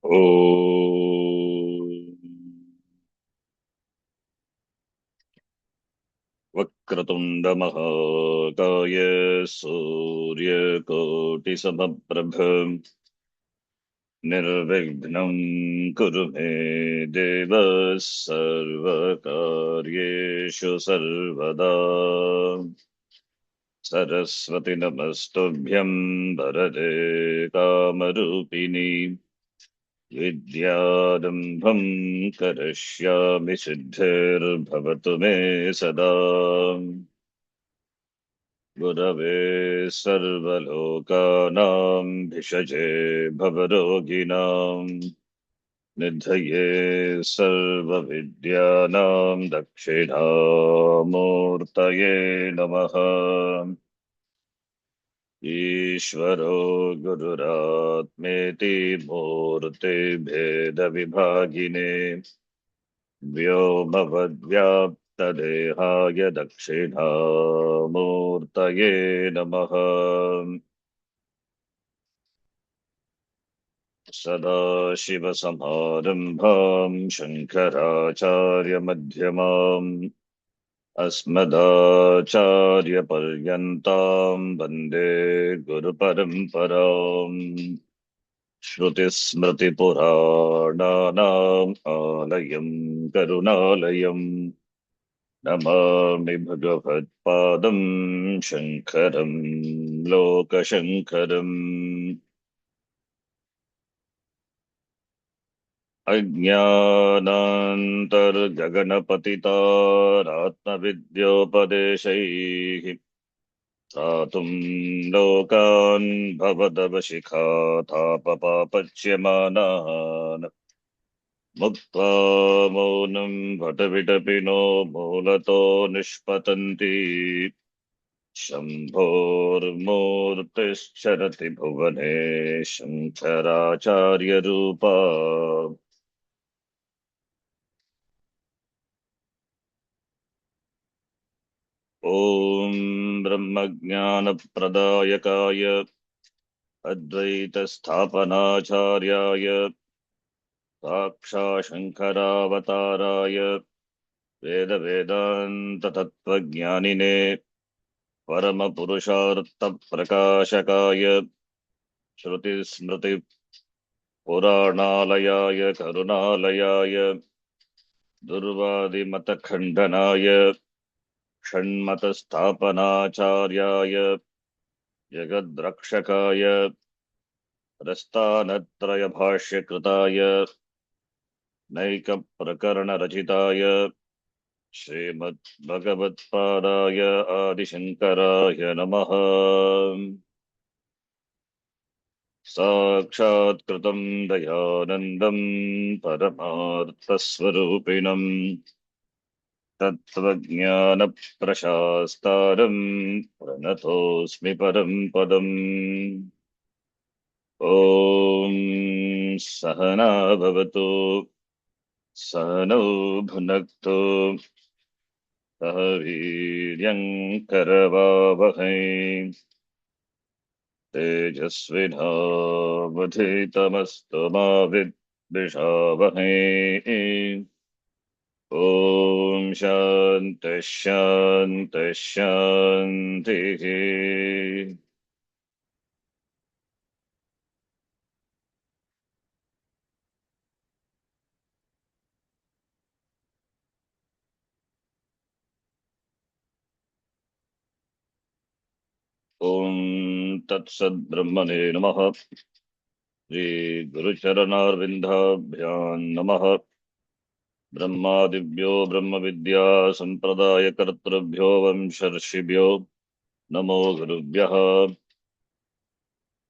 ॐ वक्रतुण्डमहाकाय सूर्यकोटिसमप्रभ निर्विघ्नं कुरु मे देव सर्वकार्येषु सर्वदा सरस्वति नमस्तुभ्यं वरदे कामरूपिणि विद्यारम्भं करिष्यामि सिद्धिर्भवतु मे सदा गुरवे सर्वलोकानां भिषजे भवरोगिणां निधये सर्वविद्यानां दक्षिणामूर्तये नमः। ईश्वरो गुरुरात्मेति मूर्तिभेदविभागिने व्योमवद्व्याप्तदेहाय दक्षिणामूर्तये नमः। सदाशिवसमारम्भां शङ्कराचार्यमध्यमाम् अस्मदाचार्यपर्यन्तां वन्दे गुरुपरम्पराम्। श्रुतिस्मृतिपुराणानाम् आलयं करुणालयम् नमामि भगवत्पादं शङ्करं लोकशङ्करम्। अज्ञानान्तर्गगनपतितारात्मविद्योपदेशैः त्रातुं लोकान् भवदवशिखातापपापच्यमानान् मुक्त्वा मौनं वटविटपिनो मूलतो निष्पतन्ति शम्भोर्मूर्तिश्चरति भुवने शङ्कराचार्यरूपा। ॐ ब्रह्मज्ञानप्रदायकाय अद्वैतस्थापनाचार्याय साक्षाशङ्करावताराय वेदवेदान्ततत्त्वज्ञानिने परमपुरुषार्थप्रकाशकाय श्रुतिस्मृतिपुराणालयाय करुणालयाय दुर्वादिमतखण्डनाय षण्मतस्थापनाचार्याय जगद्रक्षकाय प्रस्थानत्रयभाष्यकृताय नैकप्रकरणरचिताय श्रीमद्भगवत्पादाय आदिशङ्कराय नमः। साक्षात्कृतं दयानन्दं परमार्थस्वरूपिणम् तत्त्वज्ञानप्रशास्तारं प्रणतोऽस्मि परं पदम्। ॐ सहना भवतु सहनौ भुनक्तु सह वीर्यङ्करवावहै तेजस्विनावधीतमस्तु मा विद्विषावहै। ॐ शान्तिः शान्तिः शान्तिः। ॐ तत्सद्ब्रह्मणे नमः। श्रीगुरुचरणारविन्दाभ्यां नमः। ब्रह्मादिभ्यो ब्रह्मविद्या सम्प्रदायकर्तृभ्यो वंशर्षिभ्यो नमो गुरुभ्यः।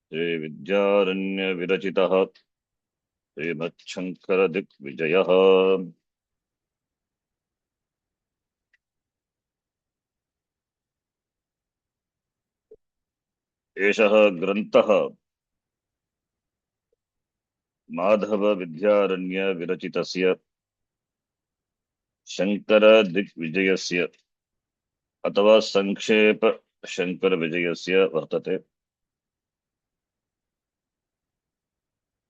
श्रीविद्यारण्यविरचितः श्रीमच्छङ्करदिग्विजयः। एषः ग्रन्थः माधवविद्यारण्यविरचितस्य शङ्करदिग्विजयस्य अथवा संक्षेप शङ्करविजयस्य वर्तते।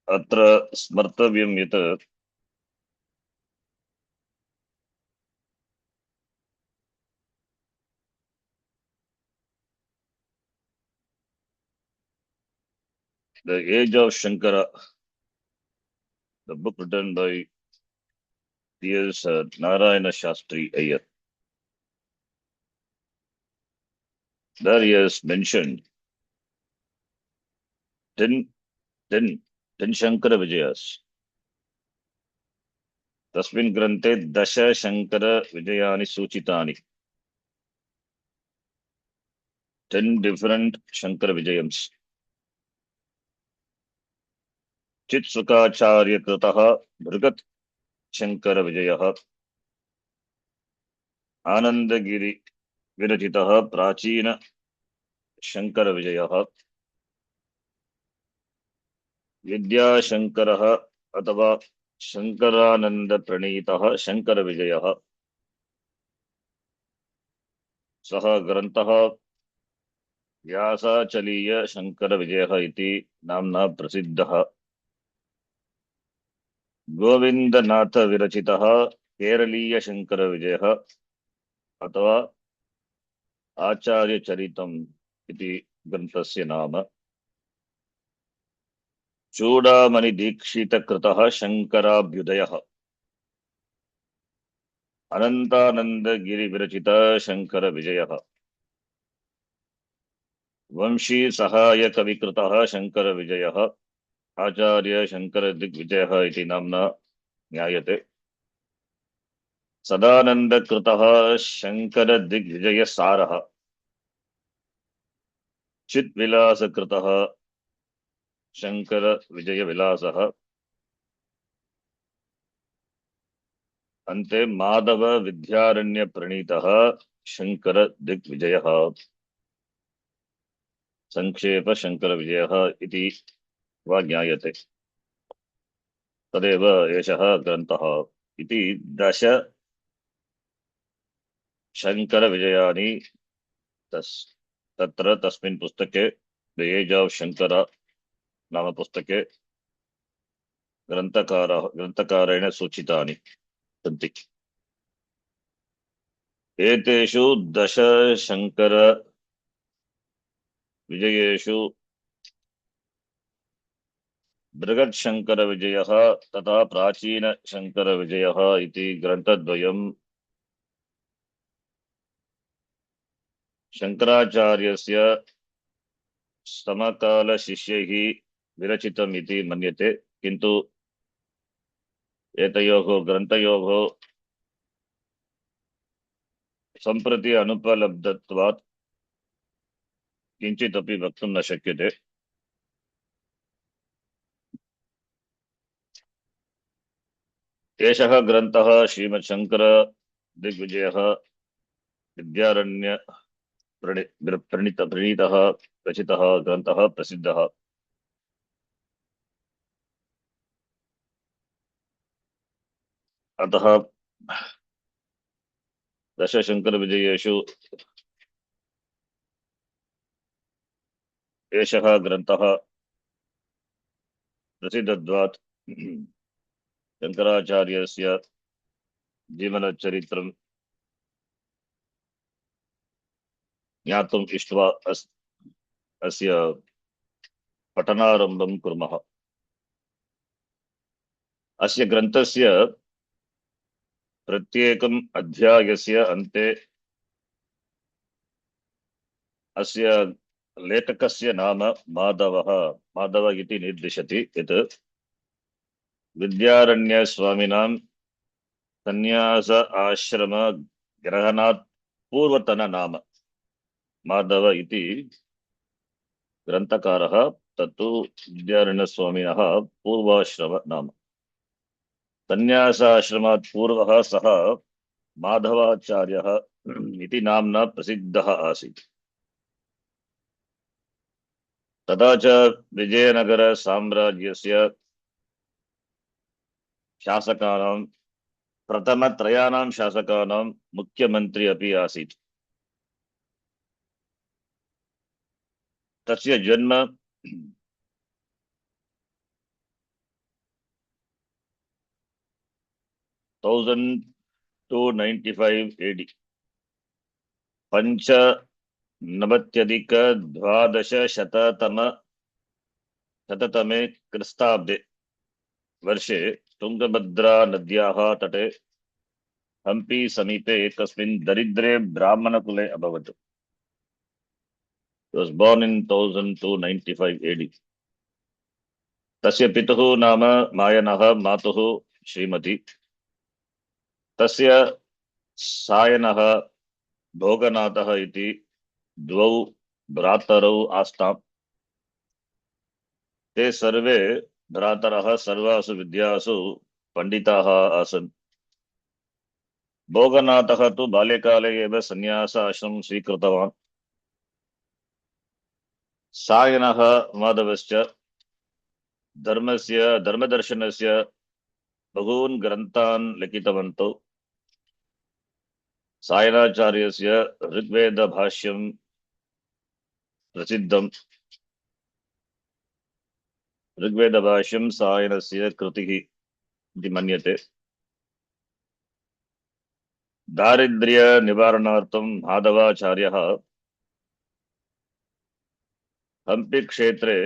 अत्र स्मर्तव्यं यत् the age of Shankara, the book written by T.S. Narayana Shastri Iyer, there he has mentioned 10, 10, 10 Shankara Vijayas. तस्मिन् ग्रन्थे 10 Shankar विजयानि सूचितानि. 10 different Shankara Vijayams. Chitsukhacharya कृतः भृगत शंकर विजयः, आनंदगिरि विरचितः प्राचीन शंकर विजयः, विद्याशंकरः अथवा शंकरानंद प्रणीतः शंकर विजयः, सः ग्रन्थः व्यासाचलीय शंकर विजयः इति नाम्ना प्रसिद्धः. गोविंदनाथ विरचितः केरलीय शंकर विजयः अथवा आचार्य चरितम् इति ग्रन्थस्य नाम. चूडामणि दीक्षित कृतः शंकराभ्युदयः, अनंतानंद गिरि विरचित शंकर विजयः, वंशी सहाय कवि कृतः शंकर विजयः आचार्य शंकर दिग्विजयः इति नाम्ना ज्ञायते. सदानंद कृतः शंकर दिग्विजय सारः, चिद्विलास कृतः शंकर विजय विलासः, अन्ते माधव विद्यारण्य प्रणीतः शंकर दिग्विजयः, संक्षेप शंकर विजयः इति वा ज्ञायते. तदेव एषः ग्रन्थः इति 10 शंकर विजयानि तत्र तस्मिन् पुस्तके द एज ऑफ शंकर नाम पुस्तके ग्रन्थकारेण सूचितानि सन्ति. एतेषु 10 शंकर विजयेषु बृहत् शंकर विजयः तथा प्राचीन शंकर विजयः इति ग्रन्थद्वयं शंकराचार्यस्य समकालशिष्यैः विरचितम् इति मन्यते. किन्तु एतयोः ग्रन्थयोः सम्प्रति अनुपलब्धत्वात् किञ्चिदपि वक्तुं न शक्यते. एषः ग्रन्थः श्रीमच्छंकर दिग्विजयः विद्यारण्य प्रणीतः रचितः ग्रन्थः प्रसिद्धः. अतः 10 शंकर विजयेषु एषः ग्रन्थः प्रसिद्धत्वात् शंकराचार्यस्य जीवनचरित्रं ज्ञातुम् इष्ट्वा अस्य पठनारम्भं कुर्मः. अस्य ग्रन्थस्य प्रत्येकम् अध्यायस्य अन्ते अस्य लेखकस्य नाम माधव इति निर्दिशति यत् विद्यारण्यस्वामिनां संन्यास आश्रम ग्रहणात् पूर्वतन नाम माधव इति ग्रन्थकारः. तत्तु विद्यारण्यस्वामिनः पूर्वाश्रम नाम. संन्यासाश्रमात् पूर्वः सः माधवाचार्यः इति नाम्ना प्रसिद्धः आसीत्. तथा च विजयनगर साम्राज्यस्य शासकानां प्रथमत्रयाणां शासकानां मुख्यमन्त्री अपि आसीत्. तस्य जन्म 1295 AD पंचनवत्यधिक 1200 क्रिस्ताब्दे वर्षे तुंगभद्रा नद्याः तटे हम्पी समीपे एकस्मिन् दरिद्रे ब्राह्मणकुले अभवत्. He was born in 1295 AD. तस्य पितुः नाम मायनः, मातुः श्रीमती. तस्य सायनः भोगनाथः इति द्वौ भ्रातरौ आस्ताम्. ते सर्वे भ्रातरः सर्वासु विद्यासु पंडिताः आसन्. भोगनाथः तु बाल्यकाले एव संन्यास आश्रमं स्वीकृतवान्. सायनः माधवश्च धर्मदर्शनस्य बहून् ग्रन्थान् लिखितवन्तौ. सायणाचार्यस्य ऋग्वेदभाष्यं प्रसिद्धम्. ऋग्वेदभाष्यं सायणस्य कृतिः इति मन्यते. दारिद्र्य निवारणार्थं माधवाचार्यः हम्पी क्षेत्रे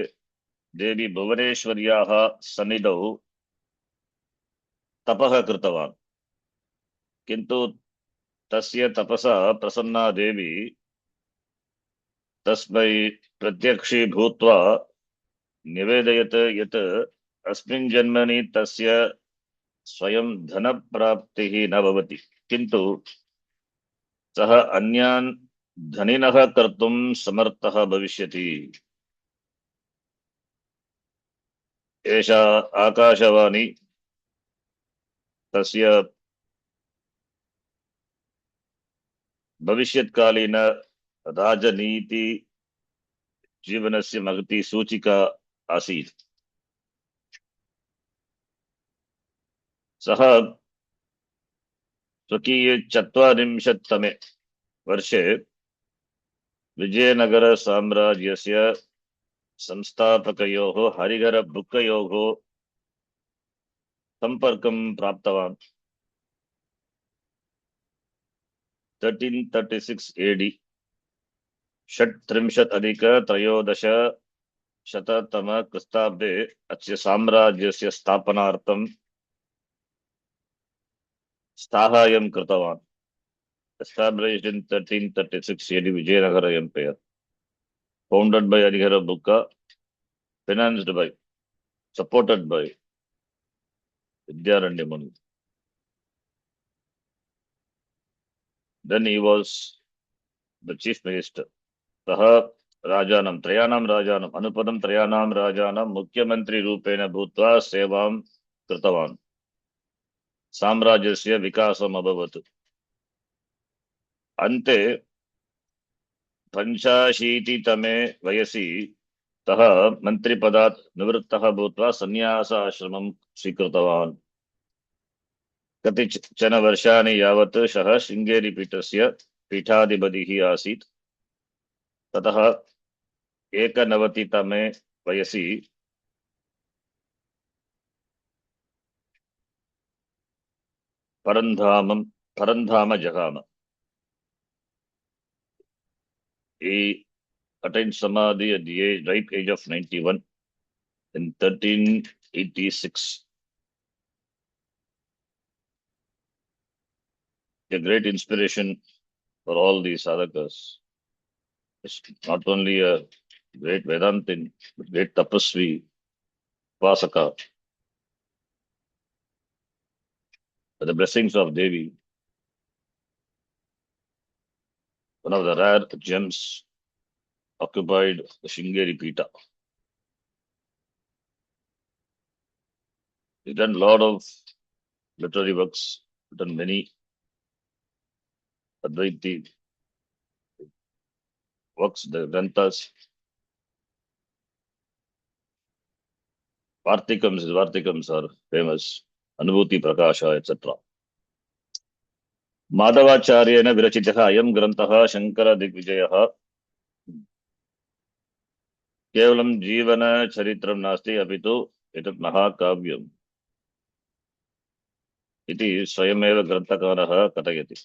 देवी भुवनेश्वर्याः सन्निधौ तपः कृतवान्. किन्तु तस्य तपसा प्रसन्ना देवी तस्मै प्रत्यक्षीभूत्वा निवेदयत् यत् अस्मिन् जन्मनि तस्य स्वयं धनप्राप्तिः न भवति, किन्तु सः अन्यान् धनिनः कर्तुं समर्थः भविष्यति. एषा आकाशवाणी तस्य भविष्यत्कालीन राजनीति जीवनस्य महती सूचिका आसीत्. सः स्वकीये 40तमे वर्षे विजयनगर साम्राज्यस्य संस्थापकयोः हरिहरबुक्कयोः संपर्कं प्राप्तवान्. 1336 AD 36+13 क्रिस्ताब्दे अस्य साम्राज्यस्य स्थापनार्थं साहाय्यं कृतवान्. Established in 1336 AD, Vijayanagara Empire, founded by Harihara Bukka, financed by, supported by Vidyaranya Muni. Then he was the chief minister. सः त्रयाणां राजानाम् अनुपदं त्रयाणां राजानां मुख्यमंत्री रूपेण भूत्वा सेवां कृतवान्. साम्राज्यस्य विकासम् अभवत्. अन्ते 85तमे वयसि सः मन्त्रिपदात् निवृत्तः भूत्वा संन्यास आश्रमं स्वीकृतवान्. कतिचन वर्षाणि यावत् सः शृङ्गेरीपीठस्य पीठाधिपतिः आसीत्. ततः 91तमे वयसि परन्धाम जगाम. He attained samadhi at the ripe age of 91 in 1386. A great inspiration for all these sadhakas. It's not only a great Vedantin, but great tapasvi, Vasaka. With the blessings of Devi, one of the rare gems occupied the Shringeri Pita. He's done a lot of literary works, done many Advaiti works, the Granthas, Vartikams are famous, Anubhuti Prakasha, etc. माधवाचार्येण विरचितः अयं ग्रन्थः शङ्करदिग्विजयः केवलं जीवनचरित्रं नास्ति, अपि तु एतत् महाकाव्यम्. इति स्वयमेव ग्रन्थकारः कथयति.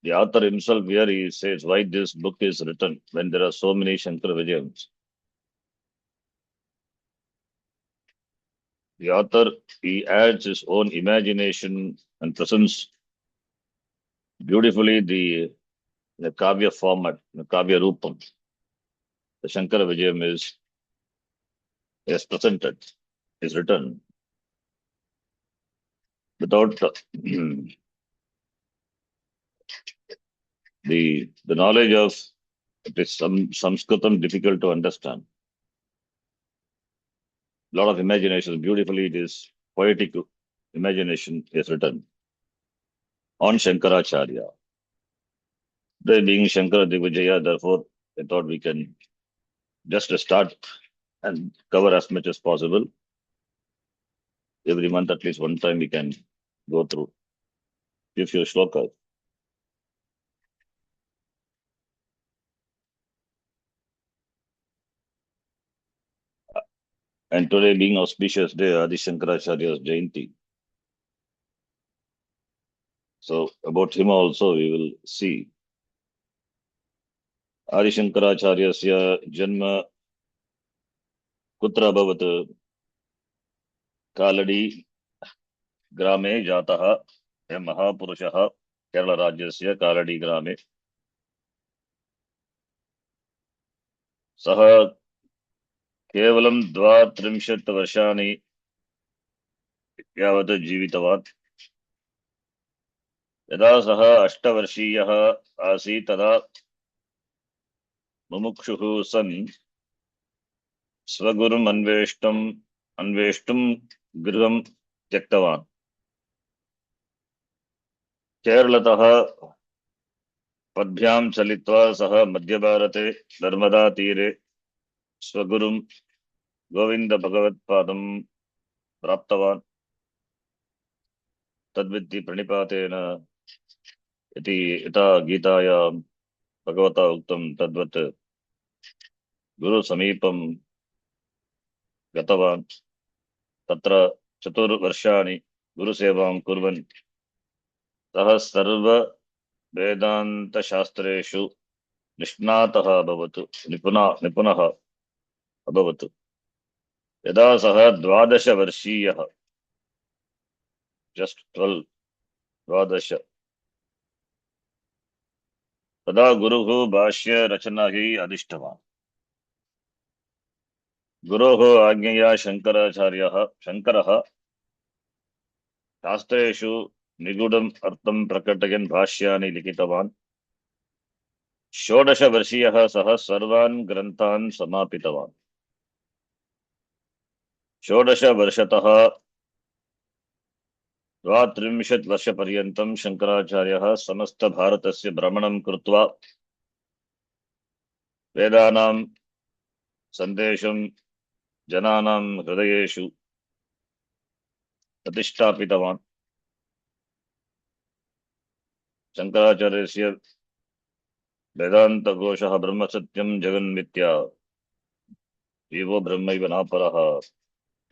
The author himself here he says why this book is written when there are so many Shankara Vijayams. The author he adds his own imagination and presents beautifully the Kavya format, the Kavya Rupam. The Shankara Vijayam is presented, is written without the knowledge of it is some Sanskritam difficult to understand. A lot of imagination, beautifully it is poetic imagination is written on Shankaracharya. They being Shankara Digvijaya, therefore I thought we can just start and cover as much as possible. Every month, at least one time, we can go through a few shlokas. And today being auspicious day, Adi Shankaracharya's Jayanti. So about him also we will see. Adi Shankaracharyasya Janma Kutra Bhavat Kaladi Grame Jataha Mahapurushaha Kerala Rajyasya Kaladi Grame Saha केवलं 32 वर्षाणि यावत् जीवितवान्. यदा सः 8 वर्षीयः आसीत् तदा मुमुक्षुः सन् स्वगुरुम् अन्वेष्टुं गृहं त्यक्तवान्. केरलतः पद्भ्यां चलित्वा सः मध्यभारते नर्मदातीरे स्वगुरुं गोविन्दभगवत्पादं प्राप्तवान्. तद्विद्धि प्रणिपातेन इति यथा गीतायां भगवता उक्तं तद्वत् गुरुसमीपं गतवान्. तत्र 4 वर्षाणि गुरुसेवां कुर्वन् सः सर्ववेदान्तशास्त्रेषु निष्णातः अभवत्, निपुणः अभवत्. यदा सः 12 वर्षीयः, जस्ट 12, तदा गुरुः भाष्य रचनायै अधिष्ठवान्. गुरोः आज्ञया शङ्करः शास्त्रेषु निगूढम् अर्थं प्रकटयन् भाष्यानि लिखितवान्. 16 वर्षीयः सः सर्वान् ग्रन्थान् समापितवान्. 16 वर्षतः 32 वर्षपर्यन्तं शङ्कराचार्यः समस्तभारतस्य भ्रमणं कृत्वा वेदानां सन्देशं जनानां हृदयेषु प्रतिष्ठापितवान्. शङ्कराचार्यस्य वेदान्तघोषः ब्रह्मसत्यं जगन्मिथ्या जीवो ब्रह्मैव नापरः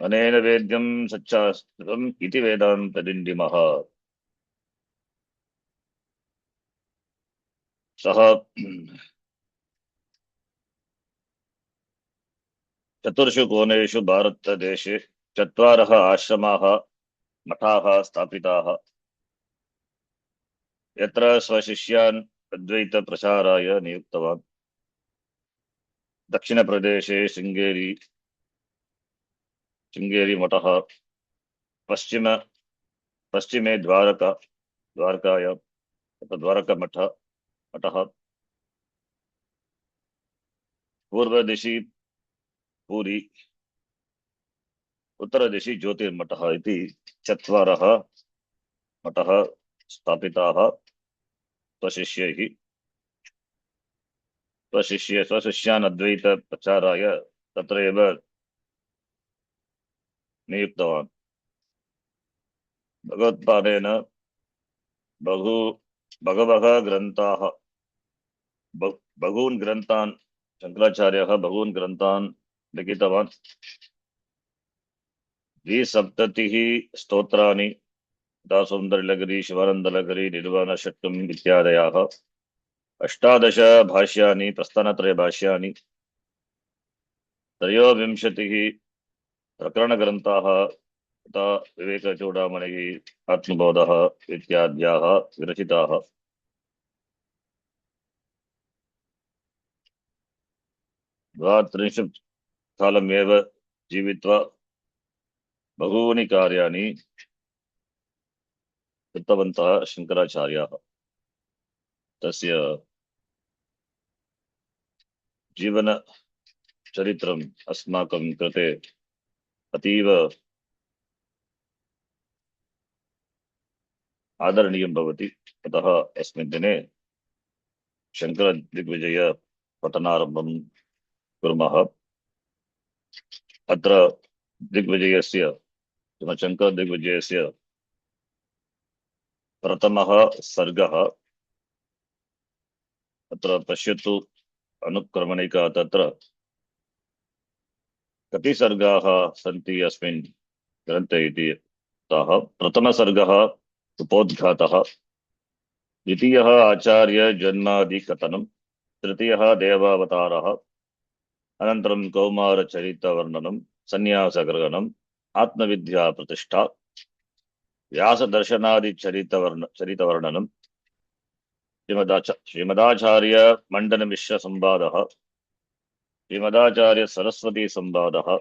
अनेन वेद्यं सच्चास्त्रम् इति वेदान्तदिण्डिमः. सः 4 कोणेषु भारतदेशे 4 आश्रमाः मठाः स्थापिताः. यत्र स्वशिष्यान् अद्वैतप्रचाराय नियुक्तवान्. दक्षिणप्रदेशे शृङ्गेरी मठः, पश्चिमे द्वारकायां द्वारकामठः, पूर्वदिशि पूरी, उत्तरदिशि ज्योतिर्मठः इति 4 मठः स्थापिताः स्वशिष्यैः. स्वशिष्यान् अद्वैतप्रचाराय तत्र एव नियुक्तवान्. भगवत्पादेन बहून् ग्रन्थान् शंकराचार्यः बहून् ग्रन्थान् लिखितवान्। 270 स्तोत्राणि तथा सौन्दर्यलहरी, शिवानन्दलहरी, निर्वाणषट्कम् इत्यादयाः, 18 भाष्यानि, प्रस्थानत्रयभाष्यानि, 23 प्रकरणग्रन्थाः तथा विवेकचूडामणिः, आत्मबोधः इत्याद्याः विरचिताः। द्वात्रिंशत् कालमेव जीवित्वा बहूनि कार्याणि कृतवन्तः शङ्कराचार्याः। तस्य जीवनचरित्रम् अस्माकं कृते अतीव आदरणीयं भवति। अतः अस्मिन् दिने शङ्करदिग्विजय पठनारम्भं कुर्मः। अत्र दिग्विजयस्य शङ्करदिग्विजयस्य प्रथमः सर्गः। अत्र पश्यतु अनुक्रमणिका, तत्र कति सर्गाः सन्ति अस्मिन् ग्रन्थे इति। अतः प्रथमसर्गः उपोद्घातः, द्वितीयः आचार्य जन्मादिकथनं, तृतीयः देवावतारः, अनन्तरं कौमारचरितवर्णनं, सन्न्यासग्रहणम्, आत्मविद्या प्रतिष्ठा, व्यासदर्शनादिचरितवर्णनं, श्रीमदाचार्य मंडनमिश्र संवादः, श्रीमदाचार्य सरस्वती संवादः,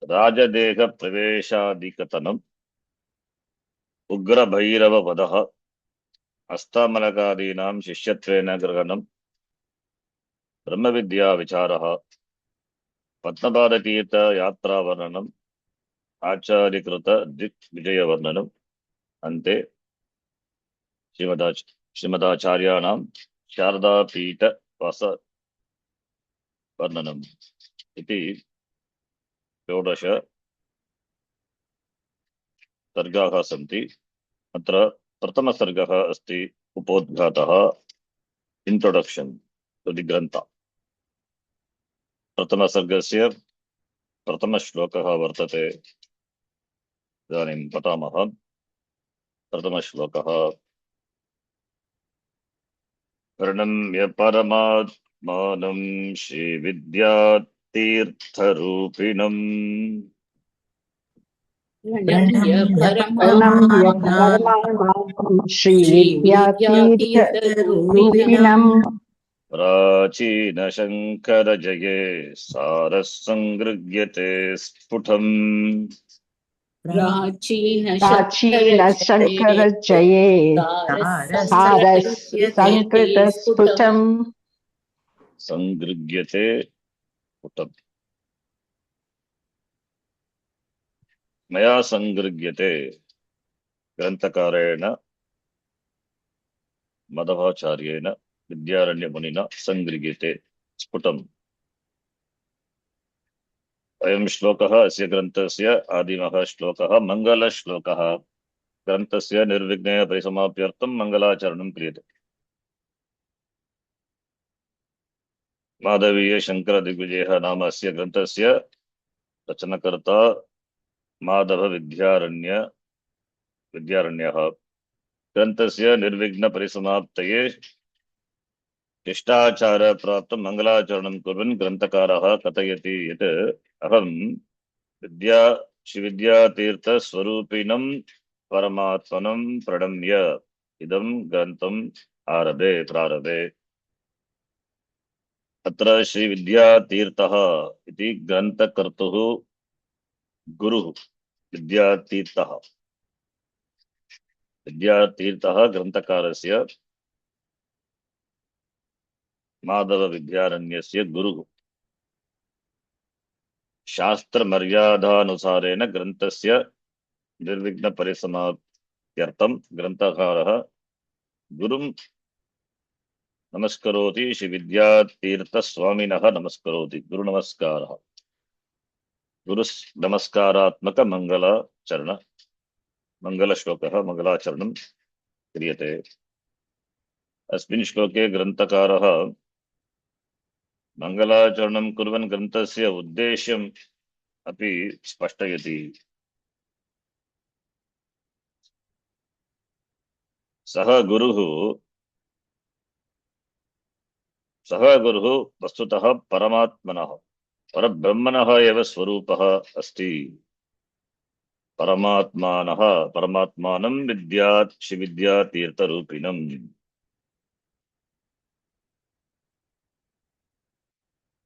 राजदेह प्रवेशादिकथनम्, उग्रभैरववधः, हस्तामलकादीनां शिष्यत्वेन ग्रहणं, ब्रह्मविद्या विचारः, पद्मपादतीर्थ यात्रावर्णनम्, आचार्यकृत दिग्विजयवर्णनम्, अन्ते श्रीमदाचार्याणां शारदापीठ वास वर्णनम् इति 16 सर्गाः सन्ति। अत्र प्रथमसर्गः अस्ति उपोद्घातः, इंट्रोडक्शन टु दि ग्रन्थ। प्रथमसर्गस्य प्रथमश्लोकः वर्तते। इदानीं पठामः। प्रथमश्लोकः। प्रणम्य परमात्मानं श्रीविद्यातीर्थरूपिणम् प्रणम्य प्रणम्य परमात्मानं परमात्मानं श्रीविद्यातीर्थरूपिणम् प्राचीन शंकर जये सारः संगृह्यते स्फुटम्। प्राचीन शङ्कर जये सारः संकृतस्फुटम् संगृह्यते स्फुटम्। मया संगृह्यते ग्रंथकारेण मध्वाचार्येण विद्यारण्यमुनिना संगृह्यते स्फुटम्। अयं श्लोकः अस्य ग्रन्थस्य आदिमः श्लोकः, मङ्गलश्लोकः। ग्रन्थस्य निर्विघ्नेन परिसमाप्त्यर्थं मङ्गलाचरणं क्रियते। माधवीय शंकर दिग्विजयः नाम अस्य ग्रन्थस्य रचनकर्ता माधव विद्यारण्यः। ग्रन्थस्य निर्विघ्न परिसमाप्तये शिष्टाचार प्राप्तं मङ्गलाचरणं कुर्वन् ग्रन्थकारः कथयति यत् अहं श्रीविद्यातीर्थस्वरूपिणं परमात्मनं प्रणम्य इदं ग्रन्थम् प्रारभे। अत्र श्रीविद्यातीर्थः इति ग्रन्थकर्तुः गुरुः विद्यातीर्थः ग्रन्थकारस्य माधव विद्यारण्यस्य गुरुः। शास्त्र मर्यादानुसारेण ग्रन्थस्य निर्विघ्न परिसमाप्त्यर्थं ग्रन्थकारः गुरुं नमस्करोति। श्री विद्यातीर्थस्वामिनः नमस्करोति। गुरु नमस्कारः। गुरु नमस्कारात्मक मंगलश्लोकः, मंगलाचरणं क्रियते। अस्मिन् श्लोके ग्रन्थकारः मङ्गलाचरणं कुर्वन् ग्रन्थस्य उद्देश्यम् अपि स्पष्टयति। सः गुरुः वस्तुतः परमात्मनः परब्रह्मणः एव स्वरूपः अस्ति। परमात्मानं विद्यात् शिविद्यातीर्थरूपिणम्।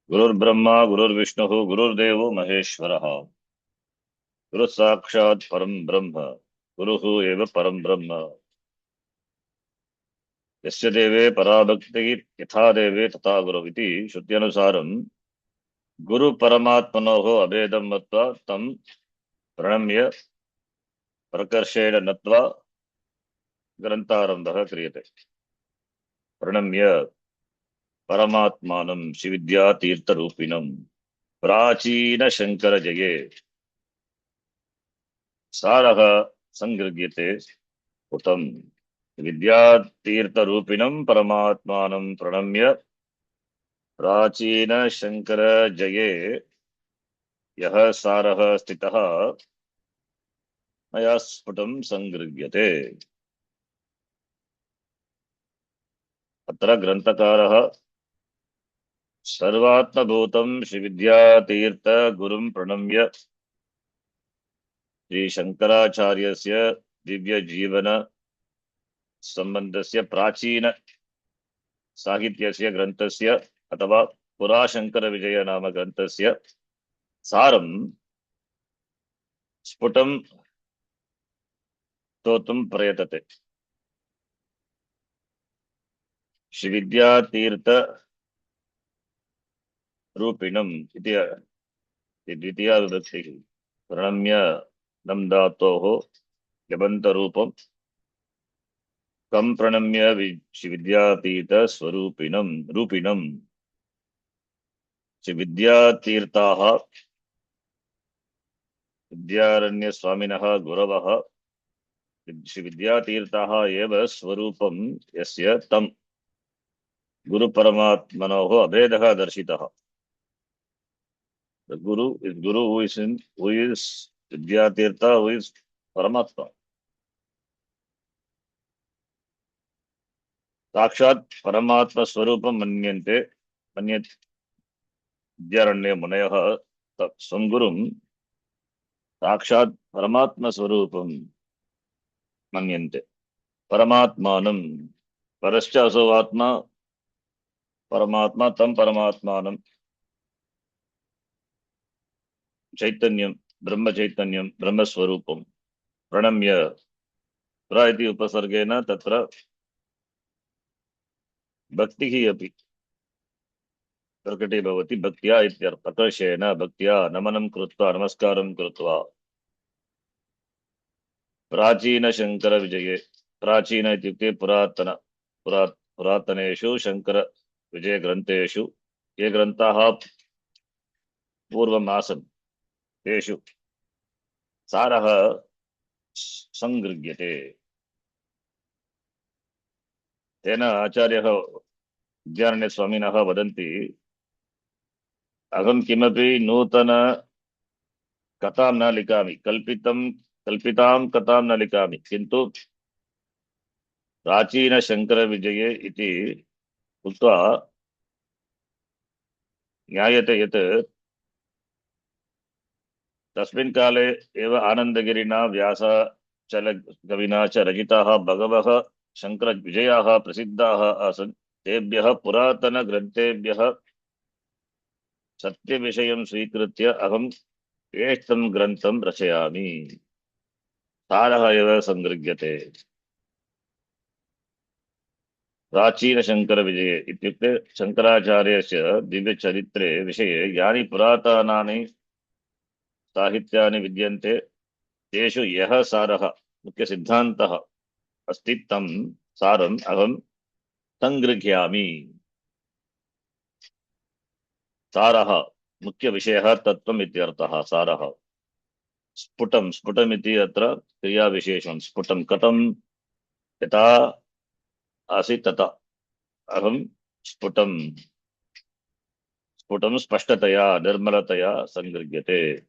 गुरुर्ब्रह्मा गुरुर्विष्णुः गुरुर्देवो महेश्वरः। गुरुः साक्षात् परं ब्रह्म गुरुः एव परं ब्रह्म। यस्य देवे पराभक्तिः यथा देवे तथा गुरु इति श्रुत्यनुसारं गुरुपरमात्मनोः अभेदं मत्वा तं प्रणम्य प्रकर्षेण नत्वा ग्रन्थारम्भः क्रियते। प्रणम्य परमात्मानं शिविद्यातीर्थरूपिणं प्राचीनशङ्करजये सारः संगृह्यते उतम विद्यातीर्थरूपिणं परमात्मानं प्रणम्य प्राचीनशङ्करजये यः सारः स्थितः मया स्फुटं संगृह्यते। अत्र ग्रन्थकारः सर्वात्मभूतं श्रीविद्यातीर्थगुरुं प्रणम्य श्रीशङ्कराचार्यस्य दिव्यजीवन संबंधस्य प्राचीन साहित्यस्य ग्रन्थस्य अथवा पुराशङ्करविजय नाम ग्रन्थस्य सारं स्फुटं स्तोतुं प्रयतते। श्रीविद्यातीर्थरूपिणम् इति द्वितीया विभक्तिः। प्रणम्य नम धातोः यबन्तरूपं कं प्रणम्य श्रीविद्यातीर्थस्वरूपिणं रूपिणं। श्रीविद्यातीर्थाः विद्यारण्यस्वामिनः गुरवः श्रीविद्यातीर्थाः एव स्वरूपं यस्य तं गुरुपरमात्मनोः अभेदः दर्शितः। The Guru who is Vidyatirtha, who is Paramatma. साक्षात् परमात्मा स्वरूपं मन्यन्ते विद्यारण्य मुनयः स्वं गुरुं साक्षात् परमात्मा स्वरूपं मन्यन्ते। परमात्मानं परश्च असो आत्मा परमात्मा तं परमात्मानं चैतन्यं ब्रह्म चैतन्यं ब्रह्मस्वरूपं प्रणम्य प्र इति उपसर्गेण तत्र भक्तिः अपि प्रकटे भवति। भक्त्या इत्यर्थ प्रकर्षेण भक्त्या नमनं कृत्वा नमस्कारं कृत्वा प्राचीनशङ्करविजये प्राचीन इत्युक्ते पुरातनेषु शङ्करविजयग्रन्थेषु ये ग्रन्थाः पूर्वम् आसन् तेषु सारः संगृह्यते। तेन आचार्यः विद्यारण्यस्वामिनः वदन्ति अहं किमपि नूतन कथां न लिखामि कल्पितां कथां न लिखामि किन्तु प्राचीनशङ्करविजये इति उक्त्वा ज्ञायते यत् तस्मिन् काले एव आनन्दगिरिना व्यासाचलकविना च रचिताः बहवः शङ्करविजयाः प्रसिद्धाः आसन्। तेभ्यः पुरातनग्रन्थेभ्यः सत्यविषयं स्वीकृत्य अहं श्रेष्ठं ग्रन्थं रचयामि। सारः एव संगृह्यते। प्राचीनशङ्करविजये इत्युक्ते शङ्कराचार्यस्य दिव्यचरित्रे विषये यानि पुरातनानि साहित्यानि विद्यन्ते तेषु यः सारः मुख्यसिद्धान्तः अस्ति तं सारम् अहं संगृह्यामि। सारः मुख्यविषयः तत्त्वम् इत्यर्थः। सारः स्फुटमिति अत्र क्रियाविशेषं स्फुटं कथं यथा आसीत् तथा अहं स्फुटं स्फुटं स्पष्टतया निर्मलतया संगृह्यते.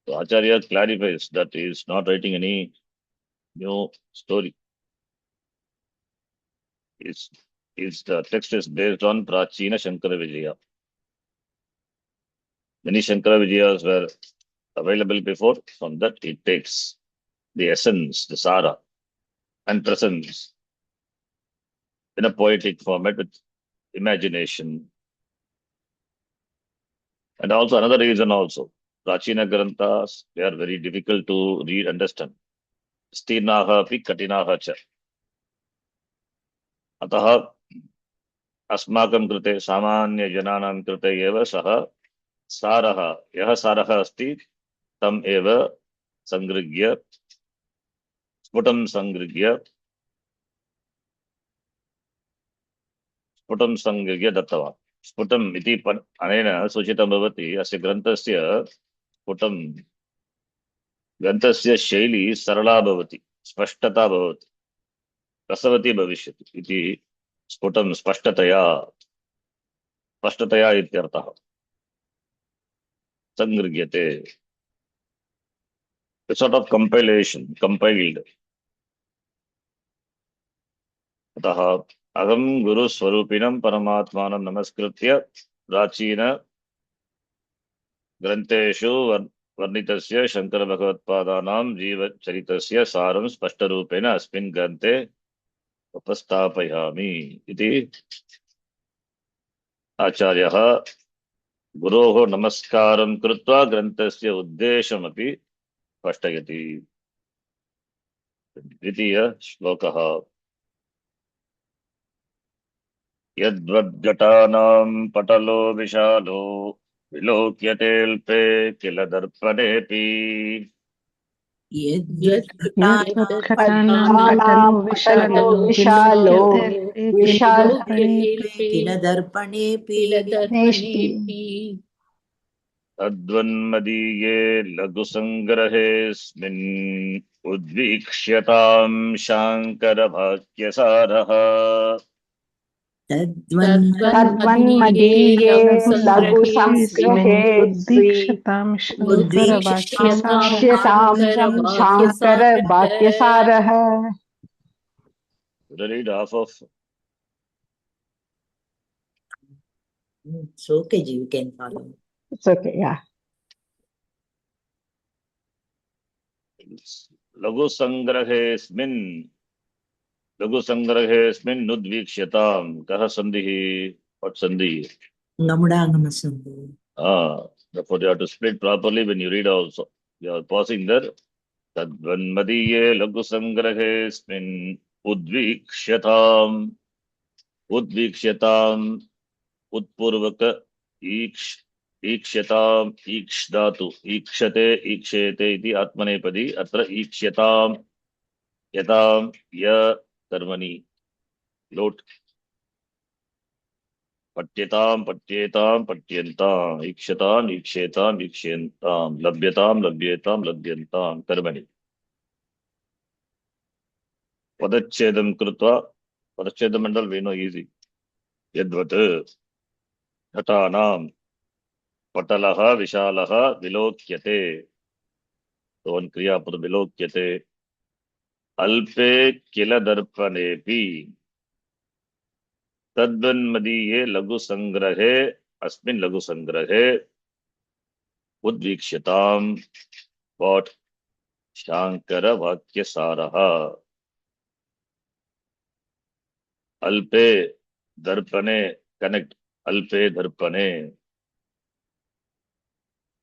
So Acharya clarifies that he is not writing any new story. The text is based on Prachina Shankara Vijaya. Many Shankara Vijayas were available before. From that, it takes the essence, the sara, and presents in a poetic format with imagination. And also another reason also, Prachina Granthas, they are very difficult to read, understand. Stirnaha api katinaha cha. अतः अस्माकं कृते सामान्य जनानां कृते एव सः सारः यः सारः अस्ति तम् एव संगृह्य स्फुटं संगृह्य दत्तवान्. स्फुटम् इति अनेन सूचितं भवति अस्य ग्रन्थस्य स्फुटं ग्रन्थस्य शैली सरला भवति, स्पष्टता भवति, रसवती भविष्यति इति स्फुटं स्पष्टतया इत्यर्थः. संगृह्यते, a sort of compilation, compiled. अतः अहं गुरुस्वरूपिणं परमात्मानं नमस्कृत्य प्राचीन ग्रन्थेषु वर्णितस्य शङ्करभगवत्पादानां जीवचरितस्य सारं स्पष्टरूपेण अस्मिन् ग्रन्थे उपस्थापयामि इति आचार्यः गुरोः नमस्कारं कृत्वा ग्रन्थस्य उद्देशमपि स्पष्टयति. द्वितीय श्लोकः. यद्वद्घटानां पटलो विशालो विलोक्यतेऽल्पे किल दर्पणेऽपि यद्वत्घटानां पटलो विशालो किल दर्पणेऽपि तद्वन्मदीये लघुसङ्ग्रहेऽस्मिन् उद्वीक्ष्यतां शाङ्करभाष्यसारः. तद्वन्मदीये लघु संग्रहे उद्वीक्ष्यतां शाङ्कर वाक्यसारः. Read half of It's okay, you can follow. It's okay, yeah. लघु संग्रहेऽस्मिन् नुद्वीक्ष्यताम्. कः सन्धिः? What sandhi? Namudangama sandhi. Therefore you have to split properly when you read also. You are pausing there. Tadvanmadiye लघु संग्रहेऽस्मिन् उद्वीक्ष्यताम् उत्पूर्वक ईक्ष्यताम् ईक्ष् धातु ईक्षते ईक्षेते इति आत्मनेपदी. अत्र ईक्ष्यताम् यताम् य कर्मणि लोट्. पठ्यताम् पठ्येताम् पठ्यन्ताम् ईक्षताम् ईक्षेताम् ईक्ष्यन्ताम् लभ्यताम् लभ्येताम् लभ्यन्ताम् कर्मणि. पदच्छेदं कृत्वा पदच्छेदमण्डल we know easy. यद्वत् घटानां पटलः विशालः विलोक्यते. तो one क्रियापद विलोक्यते. अल्पे किल दर्पणेऽपि तद्वन्मदीये लघु संग्रहे अस्मिन् लघु संग्रहे उद्वीक्ष्यताम् what शांकर वाक्य सारः. अल्पे दर्पणे connect अल्पे दर्पणे.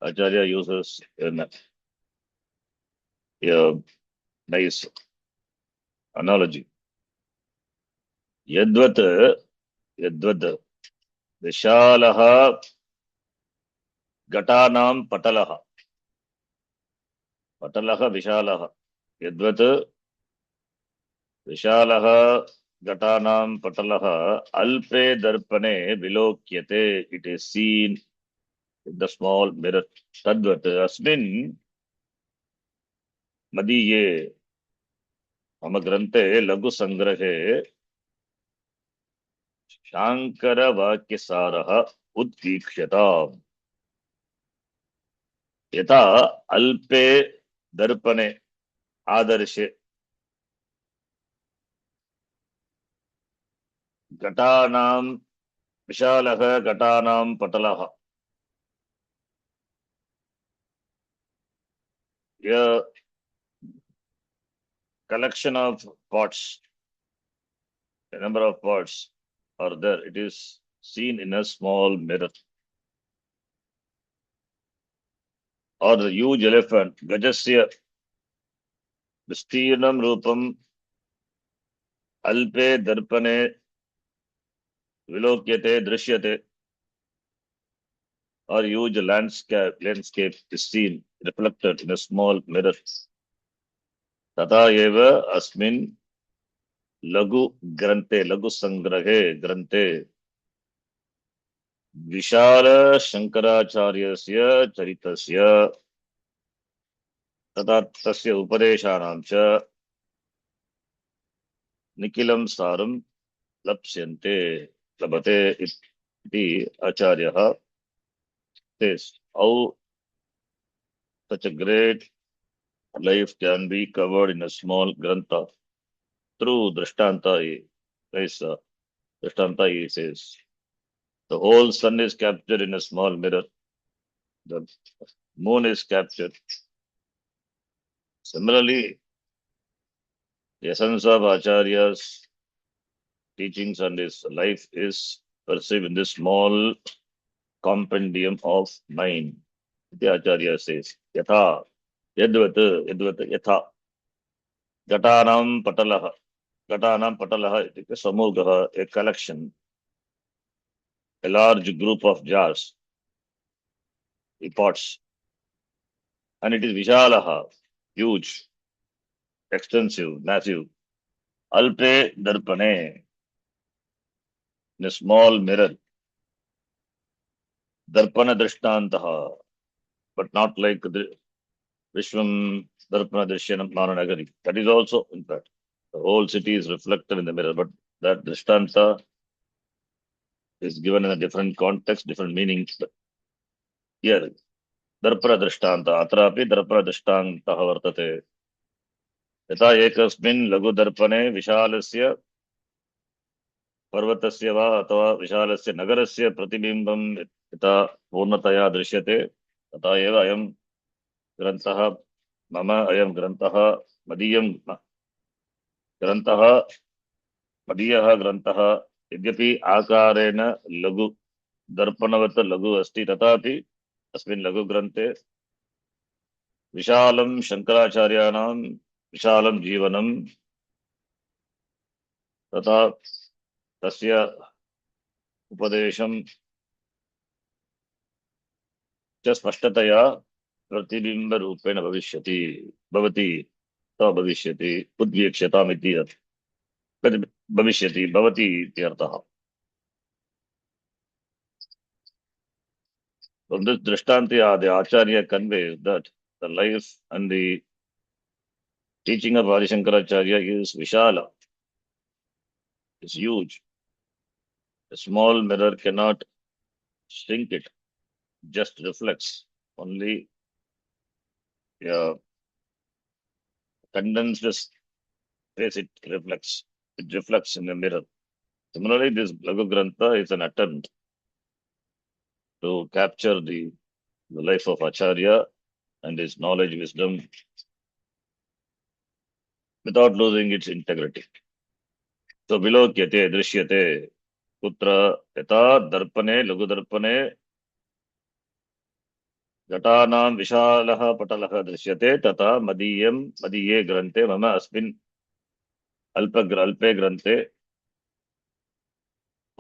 Acharya uses a nice analogy. यद्वत् विशालः घटानां पटलः विशालः. यद्वत् विशालः घटानां पटलः अल्पे दर्पणे विलोक्यते. It is seen in the small mirror. तद्वत् अस्मिन् मदीये मम ग्रन्थे लघु संग्रहे शाङ्करवाक्यसारः उद्वीक्ष्यताम् यथा अल्पे दर्पणे आदर्शे घटानां विशालः घटानां पटलः a collection of pots, a number of pots are there. It is seen in a small mirror. Or the huge elephant, Gajasya Vistirnam Rupam Alpe Darpane Vilokyate Drishyate. Or huge landscape is seen reflected in a small mirror. Tata eva asmin lagu grante, lagu sangrahe grante Vishal Shankaracharyasya Charitasya तथा तस्य उपदेशानां च निखिलं सारं लप्स्यन्ते लभते इति आचार्यः says how such a great life can be covered in a small grantha through Drishtanta. Drishtanta, he says the whole sun is captured in a small mirror, the moon is captured. Similarly, the essence of Acharya's teachings and his life is perceived in this small compendium of mind. The Acharya says, Yatha, Yatha, Gatanam Patalaha, ityukte Samugaha, a collection, a large group of jars, pots, and it is Vishalaha, huge, extensive, massive, Alpe Darpane, in a small mirror, Darpana Drishtantaha, but not like the Vishwam Darpana Drishyanam Mananagari. That is also, in fact, the whole city is reflected in the mirror, but that Drishtanta is given in a different context, different meanings. But here, Darpana Drishtanta, Atrapi Darpana Drishtanta Vartate. Yata ekasmin lagu darpane vishalasya पर्वतस्य वा अथवा विशालस्य नगरस्य प्रतिबिम्बं यथा पूर्णतया दृश्यते तथा एव अयं ग्रन्थः मम अयं ग्रन्थः मदीयं ग्रन्थः मदीयः ग्रन्थः यद्यपि आकारेण लघु दर्पणवत् लघु अस्ति तथापि अस्मिन् लघु ग्रन्थे विशालं शंकराचार्याणां विशालं जीवनं तथा तस्य उपदेशं च स्पष्टतया प्रतिबिम्बरूपेण भवति उद्वीक्ष्यताम् इति भविष्यति भवति इत्यर्थः. From this Drishtanti, the Acharya conveys that the life and the teaching of Adi Shankaracharya is Vishala, is huge. A small mirror cannot shrink it, just reflects. Only condensed space it reflects. It reflects in the mirror. Similarly, this Laghu Grantha is an attempt to capture the life of Acharya and his knowledge, wisdom, without losing its integrity. So, Vilokyate, Drishyate, Putra, Yata, Darpane, Laghu Darpane, घटानां विशालः पटलः दृश्यते तथा मदीये ग्रन्थे मम अस्मिन् अल्पे ग्रन्थे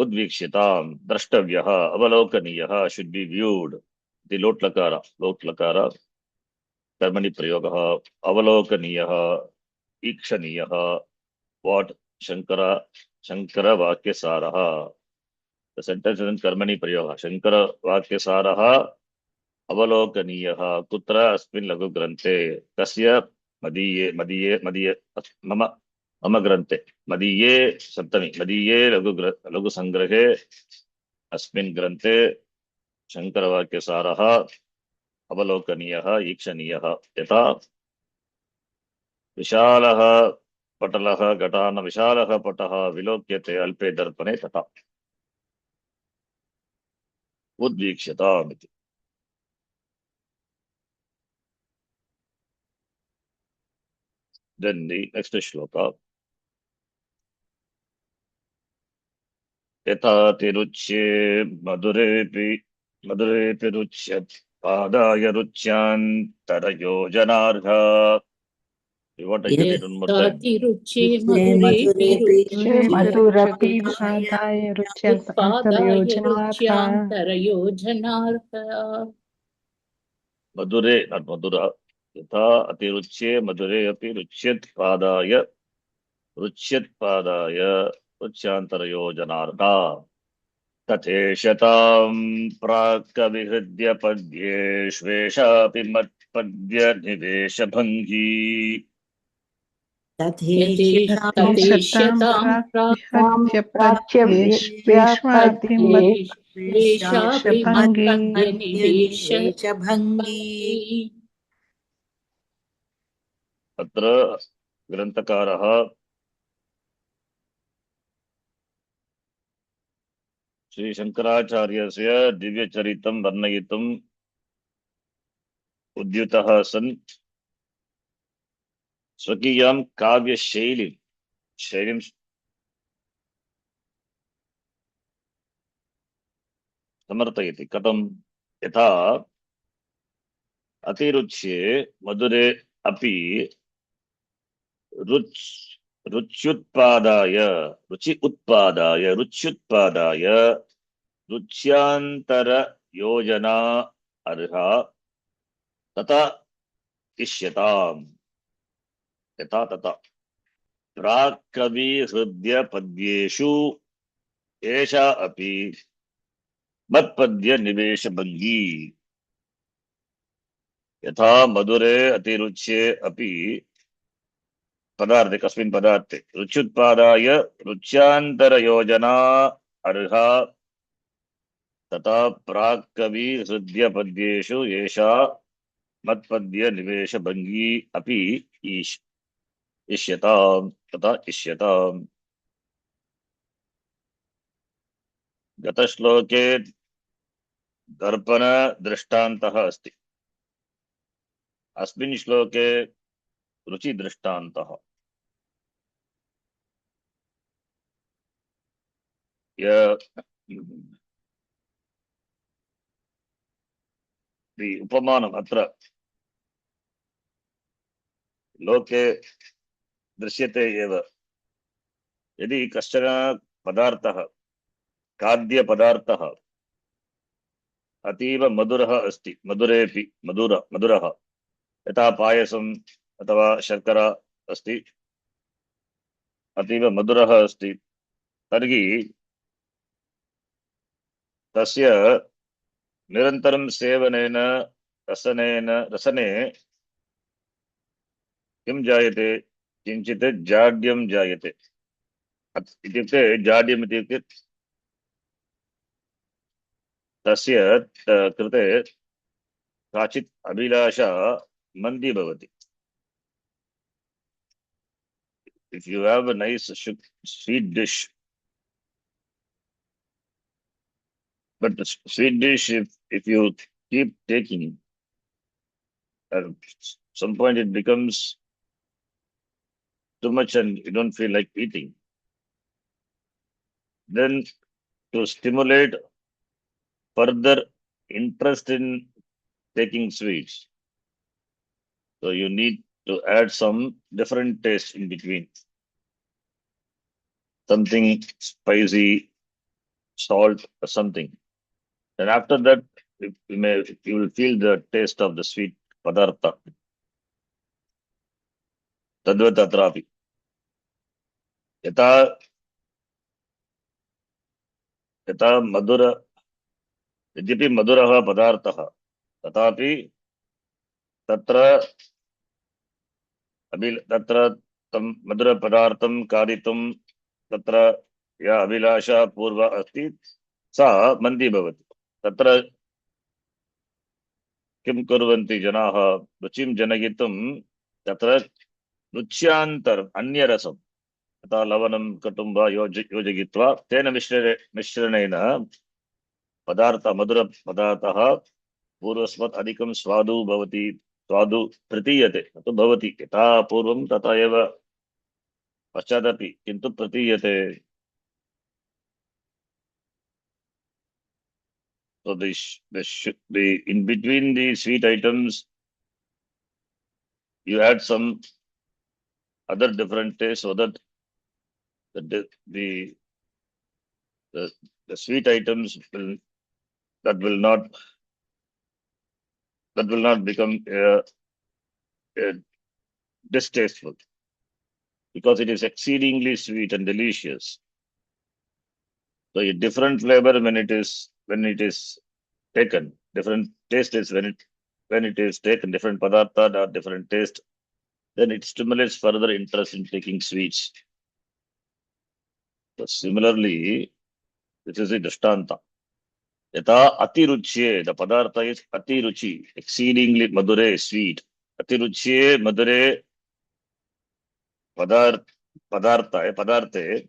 उद्वीक्ष्यतां द्रष्टव्यः अवलोकनीयः should be viewed. The lot lakara कर्मणि प्रयोगः अवलोकनीयः ईक्षणीयः what Shankara वाक्यसारः. The sentence is in कर्मणि प्रयोगः. Shankara वाक्यसारः अवलोकनीयः कुत्र अस्मिन् लघु ग्रन्थे कस्य मदीये मम मम ग्रन्थे मदीये सप्तमी मदीये लघु संग्रहे अस्मिन् ग्रन्थे शंकरवाक्यसारः अवलोकनीयः ईक्षणीयः यथा विशालः पटलः घटान विशालः पटः विलोक्यते अल्पे दर्पणे तथा उद्वीक्ष्यताम् इति। Then the next shloka. यथा तिरुच्ये मधुरेऽपि रुच्यत् पादाय रुच्यान्तरयोजनार्ह। What I get it one more time. यत्तातिरुचे मधुरे मधुरेऽपि मधुरपि रुच्यते आदाय रुच्यन्त उत्पादाय अन्तर्योजनार्थ रुच्यान्तरयोजनार्ह मधुरे not मधुरा यथा अतिरुच्ये मधुरे अपि रुच्यत् पादाय रुच्यान्तरयोजनार्हा तथेषतां प्राक्कविहृद्य पद्येष्वेषापि मत्पद्य निवेशभङ्गी यतेष्यतां प्राच्यव्यपद्ये वेशाभिमत्पद्यनिवेश भङ्गी अत्र ग्रन्थकारः श्री शंकराचार्यस्य दिव्यचरितं वर्णयितुम् उद्युतः सन् स्वकीयां काव्यशैलीं समर्थयति। कथं यथा अतिरुच्ये मधुरे अपि रुच्युत्पादाय रुच्यान्तर योजना अर्हा तथा इष्यताम् यथा तथा प्राक्कवि हृदय पद्येषु एषा अपि मत्पद्य निवेश भंगी। यथा मधुरे अतिरुच्ये अपि पदार्थे कस्मिन् पदार्थे रुच्युत्पादाय रुच्यान्तर योजना अर्हा तथा प्राक्कवि हृदय पद्येषु एषा मत्पद्य निवेश भंगी अपि इष्यताम् तथा इष्यताम्। गतश्लोके दर्पण दृष्टान्तः अस्ति। अस्मिन् श्लोके रुचि दृष्टान्तः। उपमानम् अत्र लोके दृश्यते एव। यदि कश्चन पदार्थः खाद्यपदार्थः अतीव मधुरः अस्ति मधुरेऽपि मधुरः यथा पायसम् अथवा शर्करा अस्ति अतीव मधुरः अस्ति तर्हि तस्य निरन्तरं सेवनेन रसने किं जायते किञ्चित् जाड्यं जायते। इत्युक्ते जाड्यम् इत्युक्ते तस्य कृते काचित् अभिलाषा मन्दी भवति। If you have a nice sweet dish, but the sweet dish, if you keep taking, at some point it becomes too much and you don't feel like eating. Then to stimulate further interest in taking sweets, so you need to add some different taste in between. Something spicy, salt, or something. And after that, you will feel the taste of the sweet padartha. Tadvat atrapi. यथा यद्यपि मधुरः पदार्थः तथापि तत्र तं मधुरपदार्थं खादितुं तत्र या अभिलाषा पूर्व अस्ति सा मन्दी भवति। तत्र किं कुर्वन्ति जनाः रुचिं जनयितुं तत्र रुच्यान्तरम् अन्यरसं यथा लवणं कटुं वा योजयित्वा तेन मिश्रणेन मधुरपदार्थः पूर्वस्मात् अधिकं स्वादु भवति, स्वादु प्रतीयते, तत् भवति यथा पूर्वं तथा एव पश्चादपि किन्तु प्रतीयते। So the in between the sweet items, you add some other different tastes so that the the sweet items that will not become distasteful because it is exceedingly sweet and delicious. So a different flavor when it is taken, different taste is when it is taken, different padartha or different taste, then it stimulates further interest in taking sweets. So similarly, this is a drishtanta. Yata atiruchye, the padartha is atiruchi, exceedingly madure, sweet. Atiruchye, madure, padarte,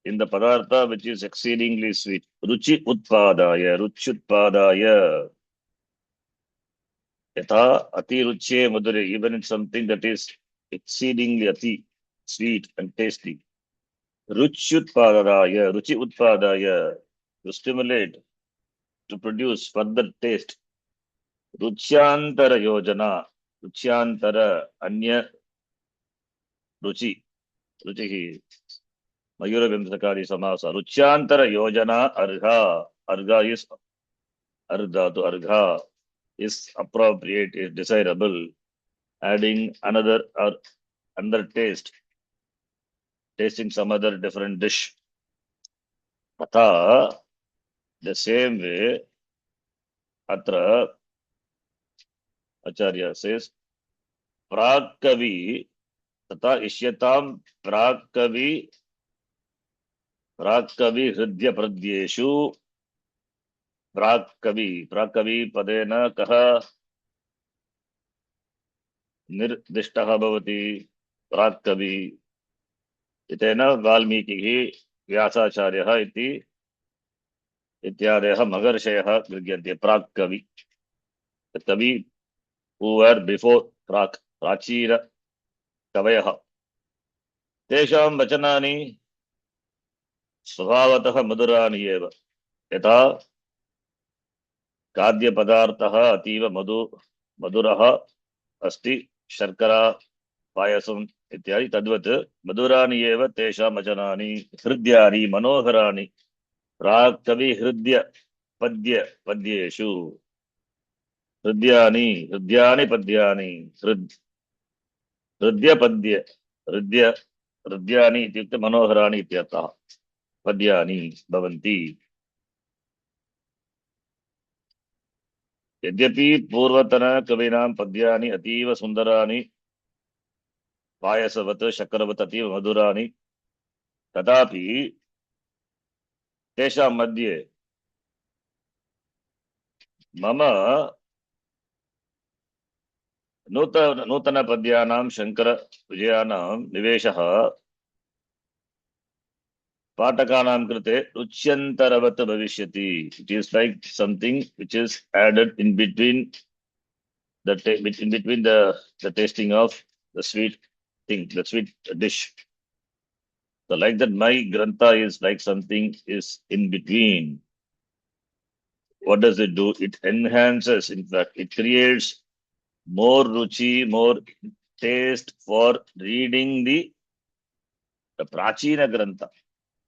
in the padartha which is exceedingly sweet. Ruchi utpadaya. Yatha atiruchye madure, even in something that is exceedingly sweet and tasty. Ruchi utpadaya, to stimulate, to produce further taste. Ruchyantara yojana, ruchyantara anya ruchi, ruchihi, mayura vimsakari samasa. Ruchyantara yojana argha is argha to argha is appropriate, is desirable. Adding another taste, tasting some other different dish. Tata, the same way, atra Acharya says, Prakavi, tata ishyatam Prakavi hridya pradyeshu, Prakavi padena kaha nirdishtaha bhavati, Prakavi, itena Valmikihi Vyasacharyaha iti ityadeha Magarshayah Grigyanti, Prakavi. The Kavi who were before Prachira Kavayaha. Tesham Vachanani स्वभावतः मधुराणि एव यथा खाद्यपदार्थः अतीव मधुरः अस्ति शर्करा पायसम् इत्यादि तद्वत् मधुराणि एव तेषां वचनानि हृद्यानि मनोहराणि प्राक्कवि पद्येषु हृद्यानि पद्यानि हृद्यानि इत्युक्ते मनोहराणि इत्यर्थः पद्यानि भवन्ति यद्यपि पूर्वतन कवीनां पद्यानि अतीव सुन्दराणि पायसवत् शक्करवत् अतीव मधुराणि तथापि तेषां मध्ये मम नूतनपद्यानां शङ्करविजयानां निवेशः पाठकानां कृते रुच्यन्तरवत् भविष्यति. It is like something which is added in between the tasting of the sweet thing, the sweet dish. So like that, my grantha is like something is in between. What does it do? It enhances, in fact, it creates more ruchi, more taste for reading the Prachina grantha.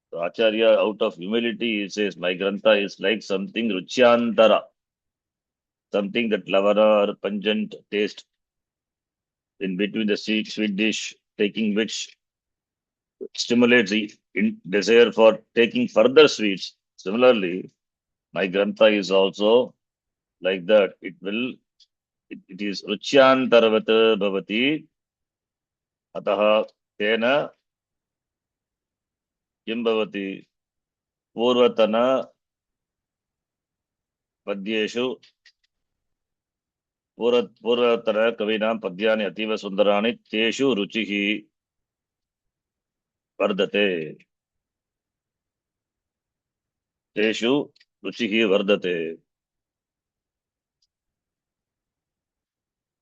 So Acharya, out of humility, he says, my grantha is like something ruchyantara, something that lavana or pungent taste in between the sweet dish, taking which stimulates the desire for taking further sweets. Similarly, my grantha is also like that. It is ruchyantaravata bhavati. अतः तेन किं भवति पूर्वतन पद्येषु पूर्वतर कवीनां पद्यानि अतीव सुन्दराणि तेषु रुचिः वर्धते तेषु रुचिः वर्धते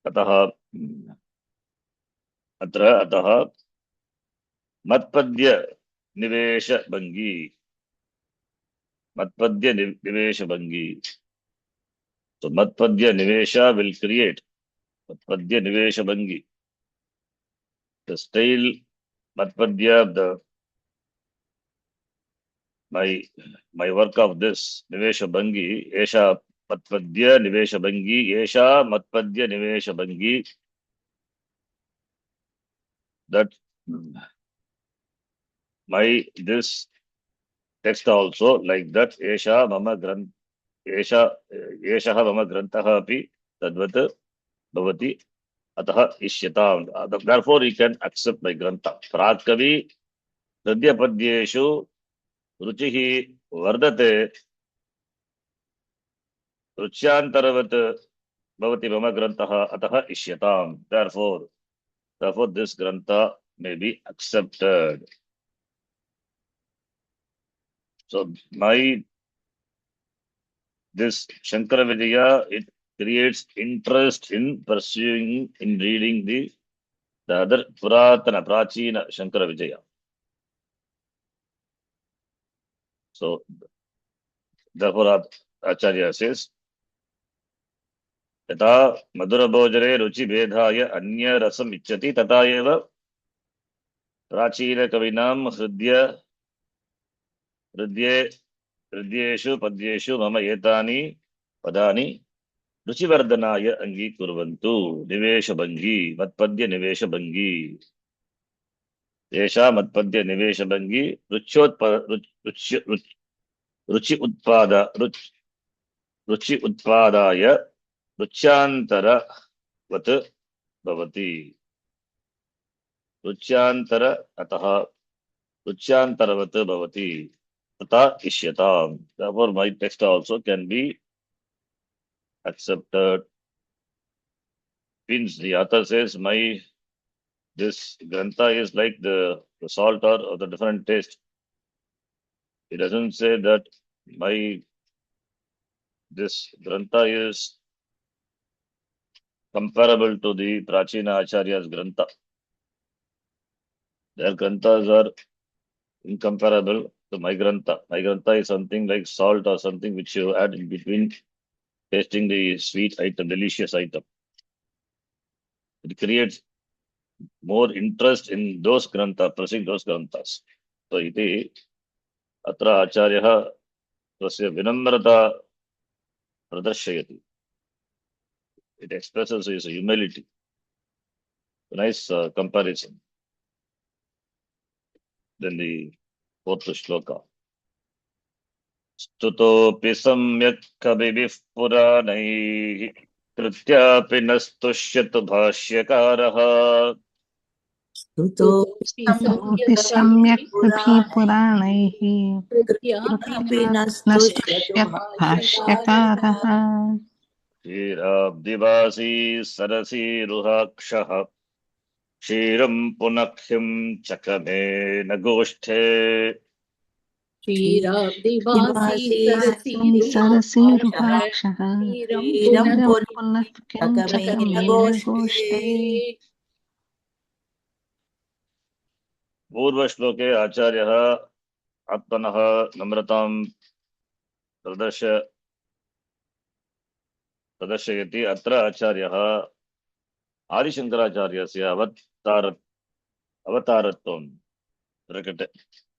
अतः अतः मत्पद्य निवेश भंगी so matpadya nivesha will create matpadya nivesha bhangi, the style matpadya of the my work of this nivesha bhangi esha matpadya nivesha bhangi that my this text also like that esha mama granth esha eshah mama grantah api tadvat bhavati atah ishyataam, therefore he can accept my grantha. Prak kavi Hridya padyeshu ruchihi vardate ruchyantarvat bhavati mama grantah atah ishyatam. Therefore this grantha may be accepted. So this Shankara Vidya, it creates interest in pursuing, in reading the other Puratana, Prachina Shankara Vijaya. So therefore Acharya says, यथा मधुरभोजने रुचिभेदाय अन्य रसम् इच्छति तथा एव प्राचीनकविनां हृद्येषु पद्येषु मम एतानि पदानि रुचिवर्धनाय अङ्गीकुर्वन्तु निवेशभङ्गी मत्पद्य निवेशभङ्गी एषा मत्पद्य निवेशभङ्गी रुचि उत्पादाय रुच्यांतरवत् भवति अतः रुच्यांतरवत् भवति तथा इष्यताम्. Therefore my text also can be accepted. Means the author says this grantha is like the salt or the different taste. He doesn't say that this grantha is comparable to the Prachina Acharya's grantha. Their granthas are incomparable to my grantha. My grantha is something like salt or something which you add in between tasting the sweet item, delicious item. It creates more interest in those grantha, pursuing those granthas. So iti atra Acharyah tasya vinamrata pradarshayati. It expresses his humility. Nice comparison. Then the fourth shloka. Stutopi samyak kabivih puranaihi कृत्यापि न स्तुष्यतु भाष्यकारः स्तुतोऽपि सम्यक् पुराणैः कृत्यापि न न स्तुष्यतु स्तुष्यत् भाष्यकारः क्षीराब्धिवासी सरसीरुहाक्षः क्षीरं पुनःख्यं चकमे न गोष्ठे सरसीरुहाक्षः क्षीरं पुनः किं चकमेन गोष्ठे. पूर्व श्लोके आचार्यः आत्मनः नम्रतां प्रदर्शयति. अत्र आचार्यः आदिशङ्कराचार्यस्य अवतारत्वं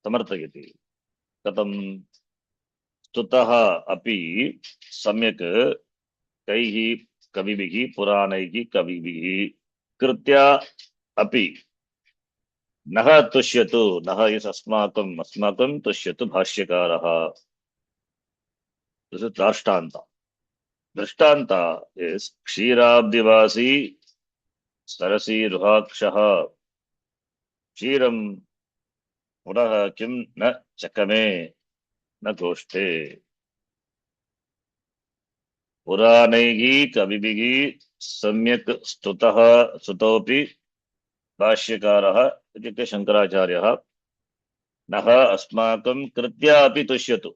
समर्थयति. कथं स्तुतः अपि सम्यक् कैः कविभिः पुराणैः कविभिः कृत्या अपि नः तुष्यतु. नः इस् अस्माकं तुष्यतु भाष्यकारः. This is Drishtanta. Drishtanta is Kshirabdivasi Sarasi Ruhakshaha क्षीरं पुनः किं न चकमे न गोष्ठे पुराणैः कविभिः सम्यक् स्तुतोऽपि भाष्यकारः इत्युक्ते शङ्कराचार्यः नः अस्माकं कृत्यापि तुष्यतु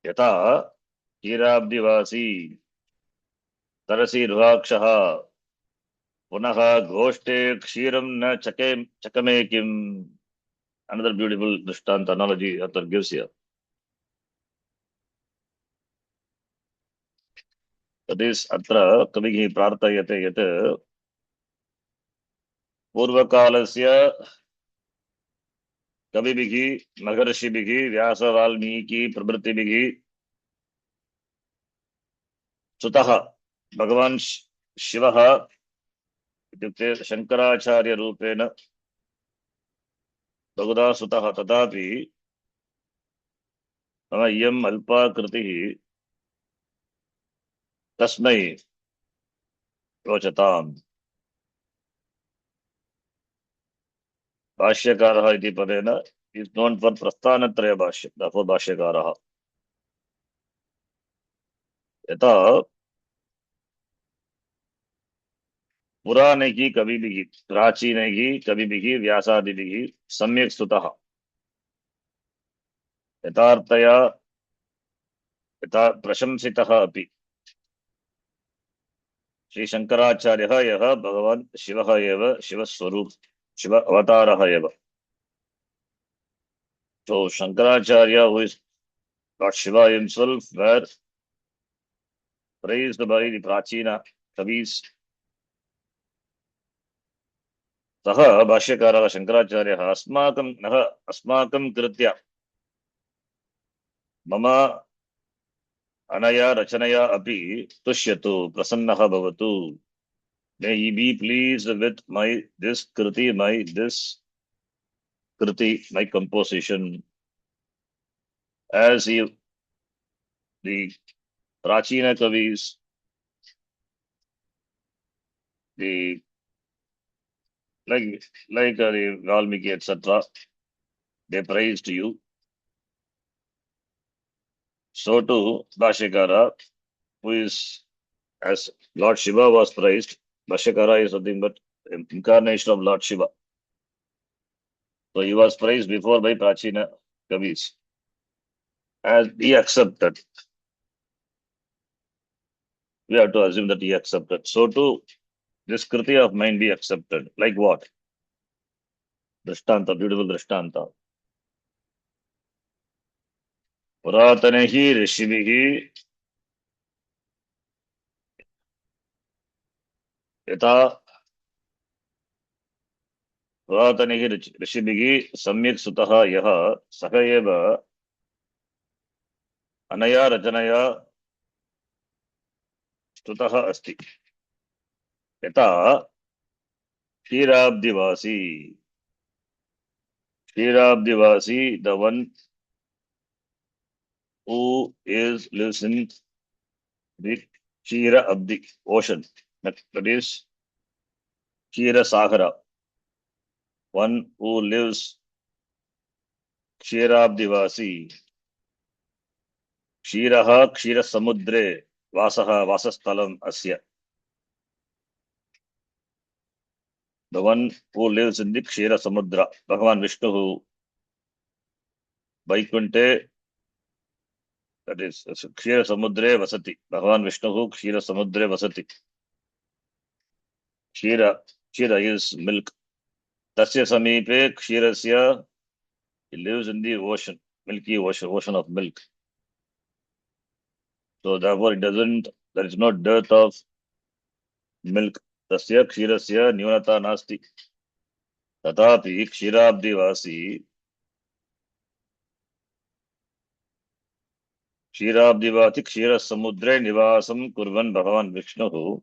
यथा क्षीराब्धिवासी तरसीर्वाक्षः पुनः गोष्ठे क्षीरं न चकमे किम्. Another beautiful drishtanta analogy author gives here. That is, atra kavihi prarthayate yat पूर्वकालस्य कविभिः महर्षिभिः व्यासवाल्मीकि प्रभृतिभिः सुतः भगवान् शिवः इत्युक्ते शङ्कराचार्यरूपेण बहुधा सुतः तथापि मम इयम् अल्पा कृतिः तस्मै रोचताम्. भाष्यकारः इति पदेन is known for प्रस्थानत्रय भाष्य, therefore भाष्यकारः. यथा पुराणैः कविभिः प्राचीनैः कविभिः व्यासादिभिः सम्यक् स्तुतः यथार्थया यथा प्रशंसितः अपि श्री शंकराचार्यः यः भगवान् शिवः एव शिवस्वरूप शिव अवतारः एव. So Shankaracharya, who is Lord Shiva himself, were praised by the Prachina kavis. सः भाष्यकारः शङ्कराचार्यः अस्माकं कृत्य मम अनया रचनया अपि तुष्यतु प्रसन्नः भवतु. May he be pleased with this kriti, my composition, as the Prachina kavis, the like the Valmiki, etc., they praised you. So too, Bhashyakara, who is, as Lord Shiva was praised, Bhashyakara is nothing but incarnation of Lord Shiva. So he was praised before by Prachina Kavis. As he accepted, we have to assume that he accepted. So too, this Kriti of mine be accepted. Like what? Drishtanta, beautiful Drishtanta. Puratanehi Rishivihi Yata पुरातनैः ऋषिभिः सम्यक् स्तुतः यः सः एव अनया रचनया स्तुतः अस्ति. यथा क्षीराब्धिवासी, the one who lives in the Kshira Abdi ocean, that is Kshira Sagara. One who lives Kshirabdivasi, Kshiraha Kshira Samudre, Vasaha Vasasthalam Asya. The one who lives in the Kshira Samudra, Bhagavan Vishnu, Vaikunte, that is Kshira Samudre Vasati. Bhagavan Vishnu, Kshira Samudre Vasati. Kshira is milk. Tasya Samipe Kshirasya, he lives in the ocean, milky ocean of milk. So therefore there is no dearth of milk. Tasya Kshirasya Nyunata Nasti. Tatapi Kshirabdivasi Kshira Samudre Nivasam Kurvan Bhagavan Vishnu.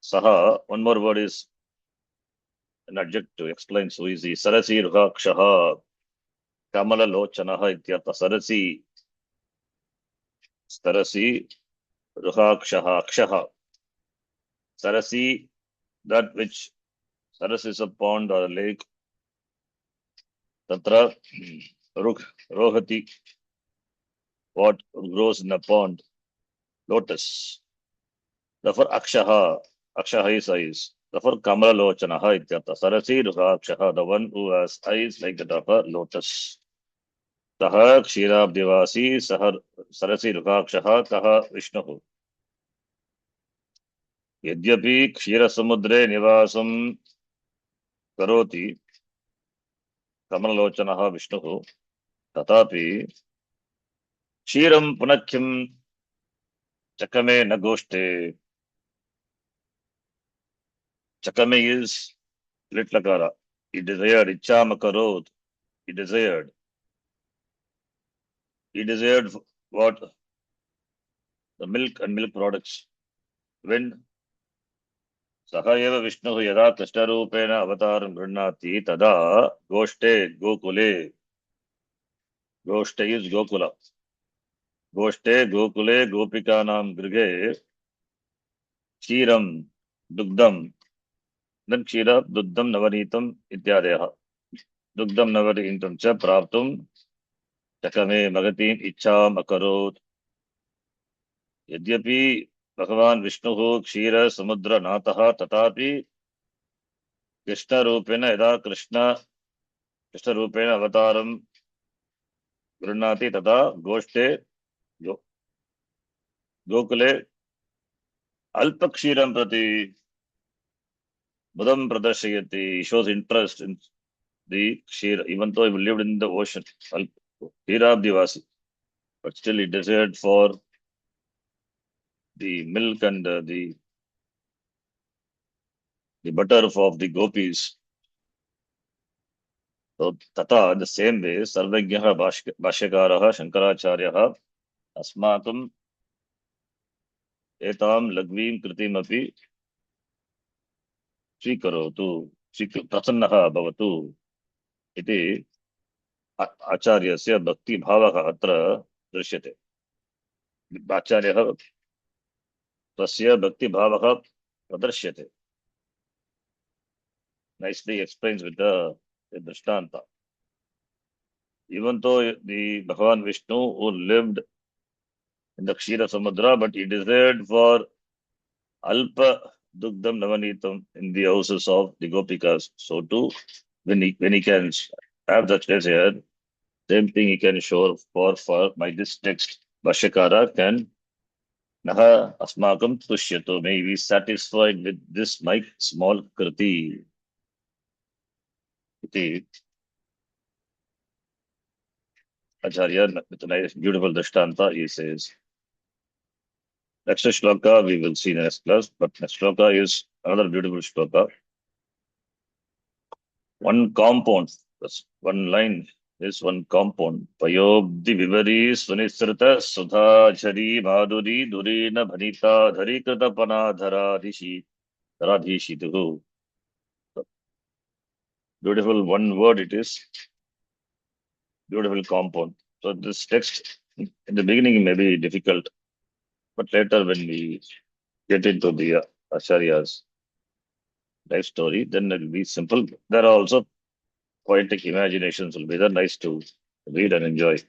Saha, one more word is an adjective to explain so easy. Sarasi Ruhakshaha Kamala Lochanaha Ityartha. Sarasi Ruhakshaha Akshaha. Sarasi, that which Saras is a pond or a lake Tatra rohati, what grows in a pond, lotus. Therefore, akshaha is eyes. Therefore, kamala lochanaha ityartha. Sarasi ruhakshaha, the one who has eyes like that of a lotus. Taha kshirabdivasi sarasi ruhakshaha taha Vishnuhu. Yadyapi kshirasamudre nivasam karoti kamalalochanaha Vishnuhu. Tatapi kshiram punakyam chakame nagoshte. Chakame is litlakara. He desired ichamakarod. He desired what? The milk and milk products. When Sahayeva Vishnu yada Krishna-rupena avataram granati tada goshte gokule. Goshte is Gokula. Goshte gokule gopikanam grige kshiram dugdam. Then kshira dugdam navanitam ityadeha. Dugdam navanitam cha praptum chakame magatim icham akarot. Yadyapi Bhagavan Vishnuhu Kshira Samudra Nataha Tatapi Krishna Rupena Yada Krishna Rupena Avataram Grunati Tata Goshte Gokule Alpa Kshiram Prati Budam Pradashayati. He shows interest in the Kshira, even though he lived in the ocean. Kshirabdivasi. But still he desired for the milk and the butter of the gopis. So, tata, the same way, Sarvagyaha Bhashyakaraha Shankaracharyaha Asmakum Etam Lagvim Kritimapi Srikarotu Prasannaha Bhavatu Iti Acharyasya Bhakti Bhavaha Atra Drishyate. Acharyaha Tasya Bhakti Bhavaha Pradrishyate. Nicely explains with the Drishtanta. Even though the Bhagavan Vishnu who lived in the Kshira Samudra, but he desired for Alpa Dugdam Navanitam in the houses of the Gopikas. So too, when he can have that desire, same thing he can show for by this text. Bhashyakara can Naha Asmakam Tushyato. May be satisfied with this my small kriti. Acharya, with a nice, beautiful Drishtanta, he says. Next shloka we will see in the next class, but next shloka is another beautiful shloka. One compound, that's one line is one compound. Payobdi Vivari Sunisrita Sudha Chari Madhuri Durina Bhanita Dharikata Panadhara Rishi Radhishituhu. Beautiful one word it is. Beautiful compound. So this text in the beginning may be difficult, but later when we get into the Acharya's life story, then it will be simple. There are also poetic imaginations will be there, nice to read and enjoy.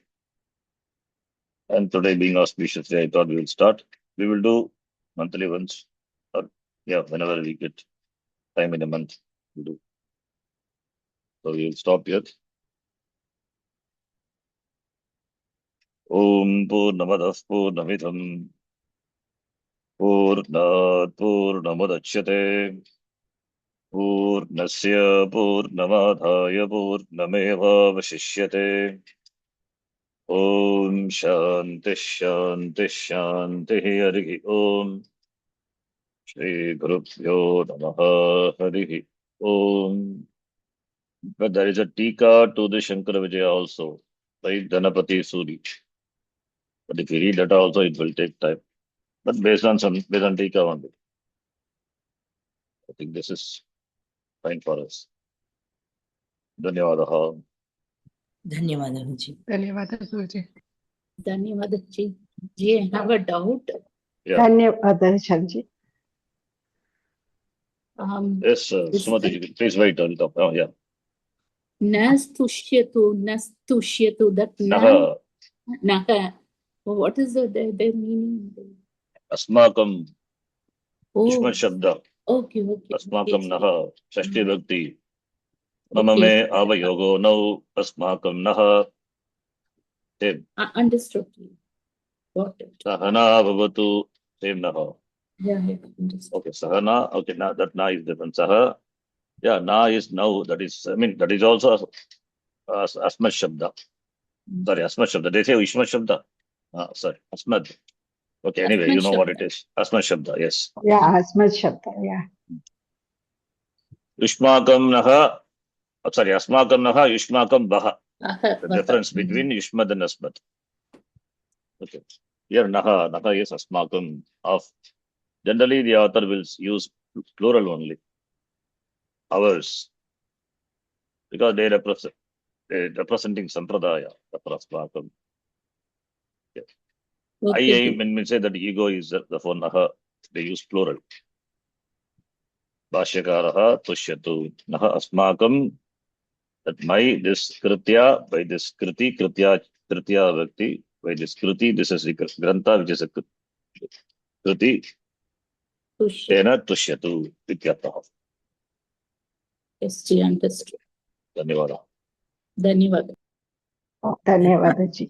And today being auspicious day, I thought we will start. We will do monthly once, or whenever we get time in a month, we do. So we will stop here. Om Purnamadah Purnamidham Purnat Purnamudachyate Purnasya Purnamadhaya Purnameva Vashishyate. Om Shanti Shanti Shanti Harihi Om Shri Gurubhyo Namaha Harihi Om. But there is a tika to the Shankara Vijaya also by Dhanapati Suri. But if you read that also, it will take time. But based on tika only. I think this is fine for us. Dhanyavadaha. ಧನ್ಯವಾದಗಳು G. ಧನ್ಯವಾದ ಗುರುಜಿ. ಧನ್ಯವಾದ G. G, I have a doubt. Yeah. ಧನ್ಯವಾದ ಶಂಜಿ. Yes, Sumati, please wait on top. Oh, yeah. न स्तुष्यतु, that Naha, naha. What is the meaning? Asmakam, Oh, Yushmat Shabda, okay. Asmakam Naha, Shashti Bhakti, Okay. Mamame Avayogo, now Asmakam Naha, same. Understood. Got it. Sahana Bhavatu, same Naha. Yeah, understood. Okay, Sahana, okay, now that Na is different. Saha, yeah, Na is now, that is, I mean, that is also Asmat Shabda. Sorry, Asmat Shabda. They say Ishmat Shabda. Sorry, Asmat. Okay, anyway, Asmat you know what it Shabda. is. Asmat Shabda, yes. Yeah, Asmat Shabda. Yeah. Yushmakam Naha, sorry, Asmakam Naha, Yushmakam Baha. The Vaha. difference between Yushmad and Asmat. Okay. Here Naha is Asmakam of. Generally, the author will use plural only. Ours. Because they representing Sampradaya. Asmakam. Okay. When we say that ego is therefore Naha, they use plural. Bhashyakaraha Tushyatu. Naha Asmakam. That this Kritya, by this Kriti, Kritya Vakti, by this Kriti, this is the Grantha, which is a Kriti, Tushya. Tena Tushyatu, Vityataha. Yes, ji, understood. Dhanyavada. Dhanyavad. धन्यवाद जी.